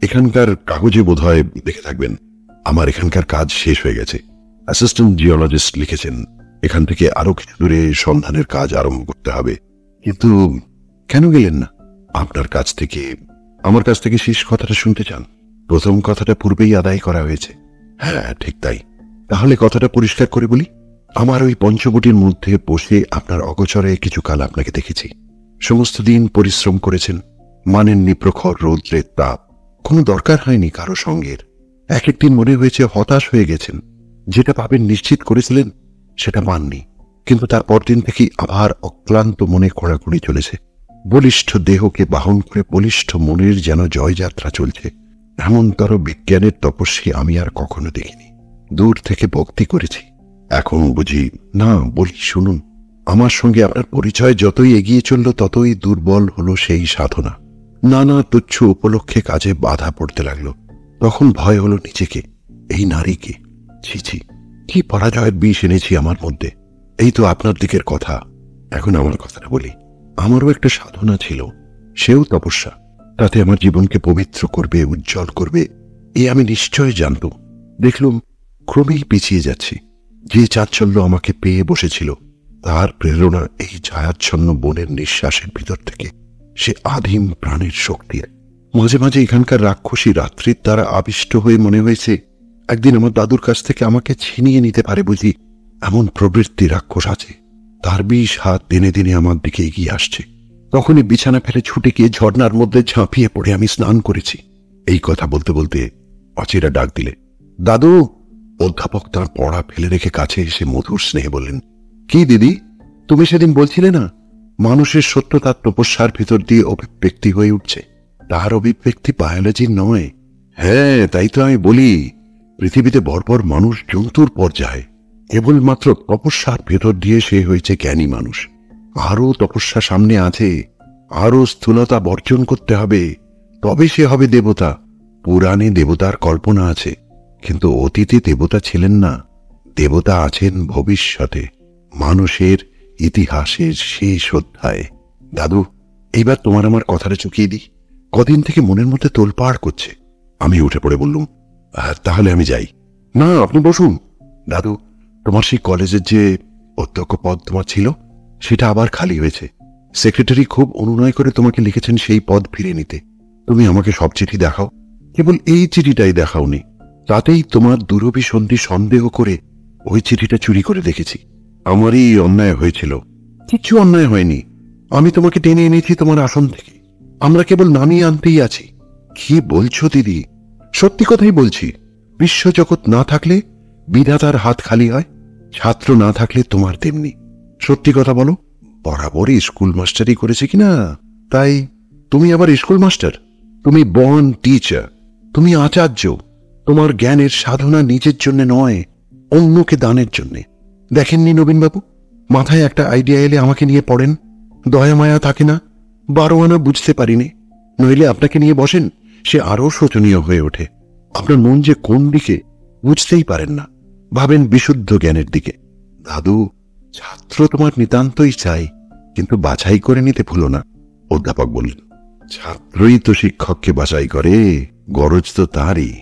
এখানকার কাগজে বোধহয় দেখে থাকবেন আমার এখানকার কাজ শেষ হয়ে গেছে। অ্যাসিস্ট্যান্ট জিওলজিস্ট লিখেছেন এখান থেকে আরো কিছু দূরে সন্ধানের কাজ আরম্ভ করতে হবে। কিন্তু কেন গেলেন না? আপনার কাছ থেকে, আমার কাছ থেকে শেষ কথাটা শুনতে চান? প্রথম কথাটা পূর্বেই আদায় করা হয়েছে। হ্যাঁ, ঠিক তাই। তাহলে কথাটা পরিষ্কার করে বলি। আমার ওই পঞ্চবটির মধ্যে বসে আপনার অগোচরে কিছুকাল আপনাকে দেখেছি। সমস্ত দিন পরিশ্রম করেছেন, মানেননি প্রখর রৌদ্রের তাপ। কোনো দরকার হয়নি কারো সঙ্গের। এক একদিন মনে হয়েছে হতাশ হয়ে গেছেন। যেটা পাবেন নিশ্চিত করেছিলেন সেটা পাননি, কিন্তু তার পরদিন থেকেই আবার অক্লান্ত মনে কড়াকড়ি চলেছে। বলিষ্ঠ দেহকে বাহন করে বলিষ্ঠ মনের যেন জয়যাত্রা চলছে। এমনতর বিজ্ঞানের তপস্বী আমি আর কখনো দেখিনি। দূর থেকে ভক্তি করেছি, এখন বুঝি না। বলি শুনুন, আমার সঙ্গে আপনার পরিচয় যতই এগিয়ে চলল ততই দুর্বল হলো সেই সাধনা। নানা তুচ্ছ উপলক্ষে কাজে বাধা পড়তে লাগলো। তখন ভয় হলো নিজেকে, এই নারীকে। ছি, কি পরাজয়ের বিষ এনেছি আমার মধ্যে। এই তো আপনার দিকের কথা। এখন আমার কথাটা বলি। আমারও একটা সাধনা ছিল, সেও তপস্যা। তাতে আমার জীবনকে পবিত্র করবে, উজ্জ্বল করবে, এ আমি নিশ্চয় জানতুম। দেখলুম ক্রমেই পিছিয়ে যাচ্ছি। যে চাঞ্চল্য আমাকে পেয়ে বসেছিল, তার প্রেরণা এই ছায়াচ্ছন্ন বনের নিঃশ্বাসের ভিতর থেকে, সে আদিম প্রাণের শক্তির। মাঝে মাঝে এখানকার রাক্ষসী রাত্রির দ্বারা আবিষ্ট হয়ে মনে হয়েছে একদিন আমার দাদুর কাছ থেকে আমাকে ছিনিয়ে নিতে পারে বুঝি, এমন প্রবৃত্তি রাক্ষস আছে। তার বিষ হাত দিনে দিনে আমার দিকে এগিয়ে আসছে। তখনই বিছানা ফেলে ছুটে গিয়ে ঝর্ণার মধ্যে ঝাঁপিয়ে পড়ে আমি স্নান করেছি। এই কথা বলতে বলতে অচিরা ডাক দিলে, দাদু। অধ্যাপক তাঁর পড়া ফেলে রেখে কাছে এসে মধুর স্নেহে বললেন, কি দিদি, তুমি সেদিন বলছিলে না মানুষের সত্যতা তপস্যার ভিতর দিয়ে অভিব্যক্তি হয়ে উঠছে। তার অভিব্যক্তি বায়োলজির নয়। হ্যাঁ, তাই তো আমি বলি, পৃথিবীতে বর্বর মানুষ জন্তুর পর্যায়ে, কেবলমাত্র তপস্যার ভেতর দিয়ে সে হয়েছে জ্ঞানী মানুষ। আরও তপস্যা সামনে আছে, আরও স্থূলতা বর্জন করতে হবে, তবে সে হবে দেবতা। পুরাণে দেবতার কল্পনা আছে, কিন্তু অতীতে দেবতা ছিলেন না। দেবতা আছেন ভবিষ্যতে, মানুষের ইতিহাসের শেষ অধ্যায়ে। দাদু, এইবার তোমার আমার কথাটা চুকিয়ে দিই। কদিন থেকে মনের মধ্যে তোলপাড় করছে। আমি উঠে পড়ে বললুম, তাহলে আমি যাই। না, আপনি বসুন। দাদু, তোমার সেই কলেজের যে অধ্যক্ষ পদ তোমার ছিল, সেটা আবার খালি হয়েছে। সেক্রেটারি খুব অনুনয় করে তোমাকে লিখেছেন সেই পদ ফিরে নিতে। তুমি আমাকে সব চিঠি দেখাও, কেবল এই চিঠিটাই দেখাওনি। তাতেই তোমার দুরভিসন্ধি সন্দেহ করে ওই চিঠিটা চুরি করে দেখেছি। আমারই অন্যায় হয়েছিল। কিচ্ছু অন্যায় হয়নি। আমি তোমাকে টেনে এনেছি তোমার আসন থেকে। আমরা কেবল নামিয়ে আনতেই আছি। কি বলছো দিদি? সত্যি কথাই বলছি। বিশ্বজগৎ না থাকলে বিধাতার হাত খালি হয়, ছাত্র না থাকলে তোমার তেমনি। সত্যি কথা বলো, বরাবরই স্কুল মাস্টারই করেছে কিনা? তাই তুমি আবার স্কুল মাস্টার? তুমি বর্ন টিচার, তুমি আচার্য। তোমার জ্ঞানের সাধনা নিজের জন্য নয়, অন্যকে দানের জন্যে। দেখেননি নবীনবাবু, মাথায় একটা আইডিয়া এলে আমাকে নিয়ে পড়েন। দয়া মায়া থাকে না, 12 আনা বুঝতে পারিনি। নইলে আপনাকে নিয়ে বসেন, সে আরো শোচনীয় হয়ে ওঠে। আপনার মন যে কোন দিকে বুঝতেই পারেন না, ভাবেন বিশুদ্ধ জ্ঞানের দিকে। দাদু, ছাত্র তোমার নিতান্তই চাই, কিন্তু বাছাই করে নিতে ভুলো না। অধ্যাপক বললেন, ছাত্রই তো শিক্ষককে বাছাই করে, গরজ তো তারই।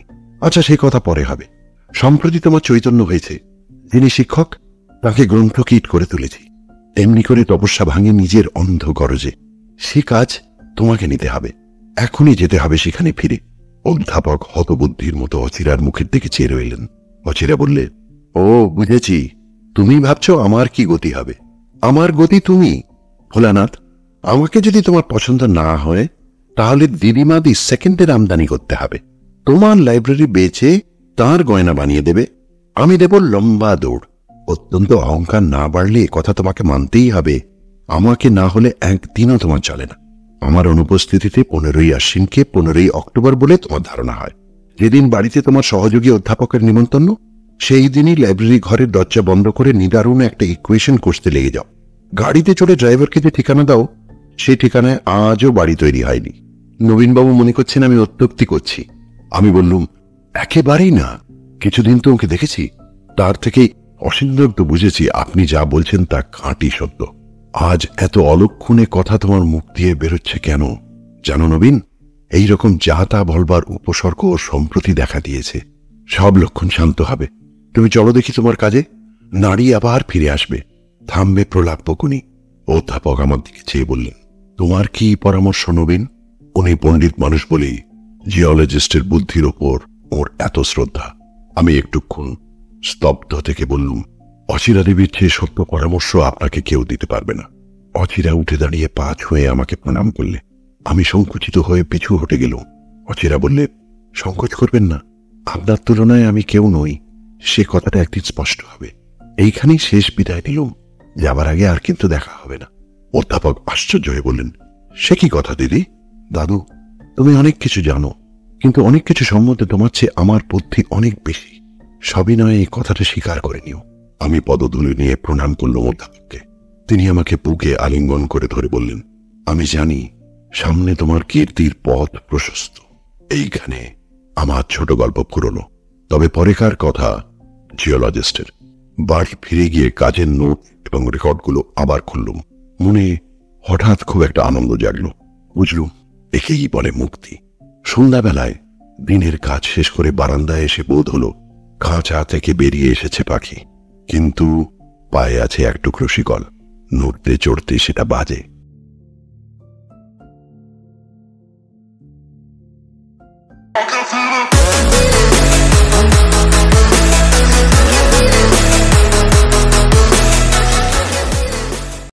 আচ্ছা, সেই কথা পরে হবে। সম্প্রতি তোমার চৈতন্য হয়েছে, যিনি শিক্ষক তাকে গ্রন্থকীট করে তুলেছি। এমনি করে তপস্যা ভাঙে নিজের অন্ধ গরজে। সে কাজ তোমাকে নিতে হবে, এখনই যেতে হবে সেখানে ফিরে। অধ্যাপক হতবুদ্ধির মতো অচিরার মুখের দিকে চেয়ে রইলেন। অচিরা বললে, ও বুঝেছি, তুমি ভাবছো আমার কি গতি হবে। আমার গতি তুমি। ভোলানাথ, আমাকে যদি তোমার পছন্দ না হয়, তাহলে দিদিমাদি সেকেন্ডের আমদানি করতে হবে। তোমার লাইব্রেরি বেচে তার গয়না বানিয়ে দেবে, আমি দেব লম্বা দৌড়। অত্যন্ত অহংকার না বাড়লে কথা তোমাকে মানতেই হবে। আমাকে না হলে একদিনও তোমার চলে না। আমার অনুপস্থিতিতে 15ই আশ্বিনকে 15ই অক্টোবর বলে তোমার ধারণা হয়। যেদিন বাড়িতে তোমার সহযোগী অধ্যাপকের নিমন্ত্রণ, সেই দিনই লাইব্রেরি ঘরের দরজা বন্ধ করে নিদারুণ একটা ইকুয়েশন কষতে লেগে যাও। গাড়িতে চড়ে ড্রাইভারকে যে ঠিকানা দাও, সেই ঠিকানায় আজও বাড়ি তৈরি হয়নি। নবীনবাবু মনে করছেন আমি অত্যুক্তি করছি। আমি বললুম, একেবারেই না। কিছুদিন তো ওকে দেখেছি, তার থেকেই অসিন্দগ্ধ বুঝেছি আপনি যা বলছেন তা খাঁটি সত্য। আজ এত অলক্ষণে কথা তোমার মুখ দিয়ে বেরোচ্ছে কেন জানো নবীন? এইরকম যা তা বলবার উপসর্গ ও সম্প্রতি দেখা দিয়েছে। সব লক্ষণ শান্ত হবে। তুমি চলো দেখি তোমার কাজে। নারী আবার ফিরে আসবে, থামবে প্রলাপ বকুনি। অধ্যাপক আমার দিকে চেয়ে বললেন, তোমার কি পরামর্শ নবীন? উনি পণ্ডিত মানুষ বলেই জিওলজিস্টের বুদ্ধির ওপর ওর এত শ্রদ্ধা। আমি একটুক্ষণ স্তব্ধ থেকে বললুম, অচিরা দেবীর চেয়ে সত্য পরামর্শ আপনাকে কেউ দিতে পারবে না। অচিরা উঠে দাঁড়িয়ে পা ছুঁয়ে আমাকে প্রণাম করলে। আমি সংকুচিত হয়ে পিছু হটে গেলুম। অচিরা বললে, সংকোচ করবেন না, আপনার তুলনায় আমি কেউ নই, সে কথাটা একদিন স্পষ্ট হবে। এইখানেই শেষ বিদায় নিলুম, যাবার আগে আর কিন্তু দেখা হবে না। অধ্যাপক আশ্চর্য হয়ে বললেন, সে কি কথা দিদি? দাদু, তুমি অনেক কিছু জানো, কিন্তু অনেক কিছু সম্বন্ধে তোমার চেয়ে আমার বুদ্ধি অনেক বেশি। সবিনয়ে এই কথাটা স্বীকার করে নিও। আমি পদধূলি নিয়ে প্রণাম করলাম অধ্যাপককে। তিনি আমাকে বুকে আলিঙ্গন করে ধরে বললেন, আমি জানি সামনে তোমার কীর্তির পথ প্রশস্ত। এইখানে আমার ছোট গল্প পুরনো, তবে পরেকার কথা জিওলজিস্টের। বাড়ি ফিরে গিয়ে কাজের নোট এবং রেকর্ডগুলো আবার খুললুম। মনে হঠাৎ খুব একটা আনন্দ জাগল। বুঝলুম একেই বলে মুক্তি। সন্ধ্যাবেলায় দিনের কাজ শেষ করে বারান্দায় এসে বোধ হলো খাঁচা থেকে বেরিয়ে এসেছে পাখি, কিন্তু পায়ে আছে এক টুকরো শিকল। নড়তে চড়তে সেটা বাজে।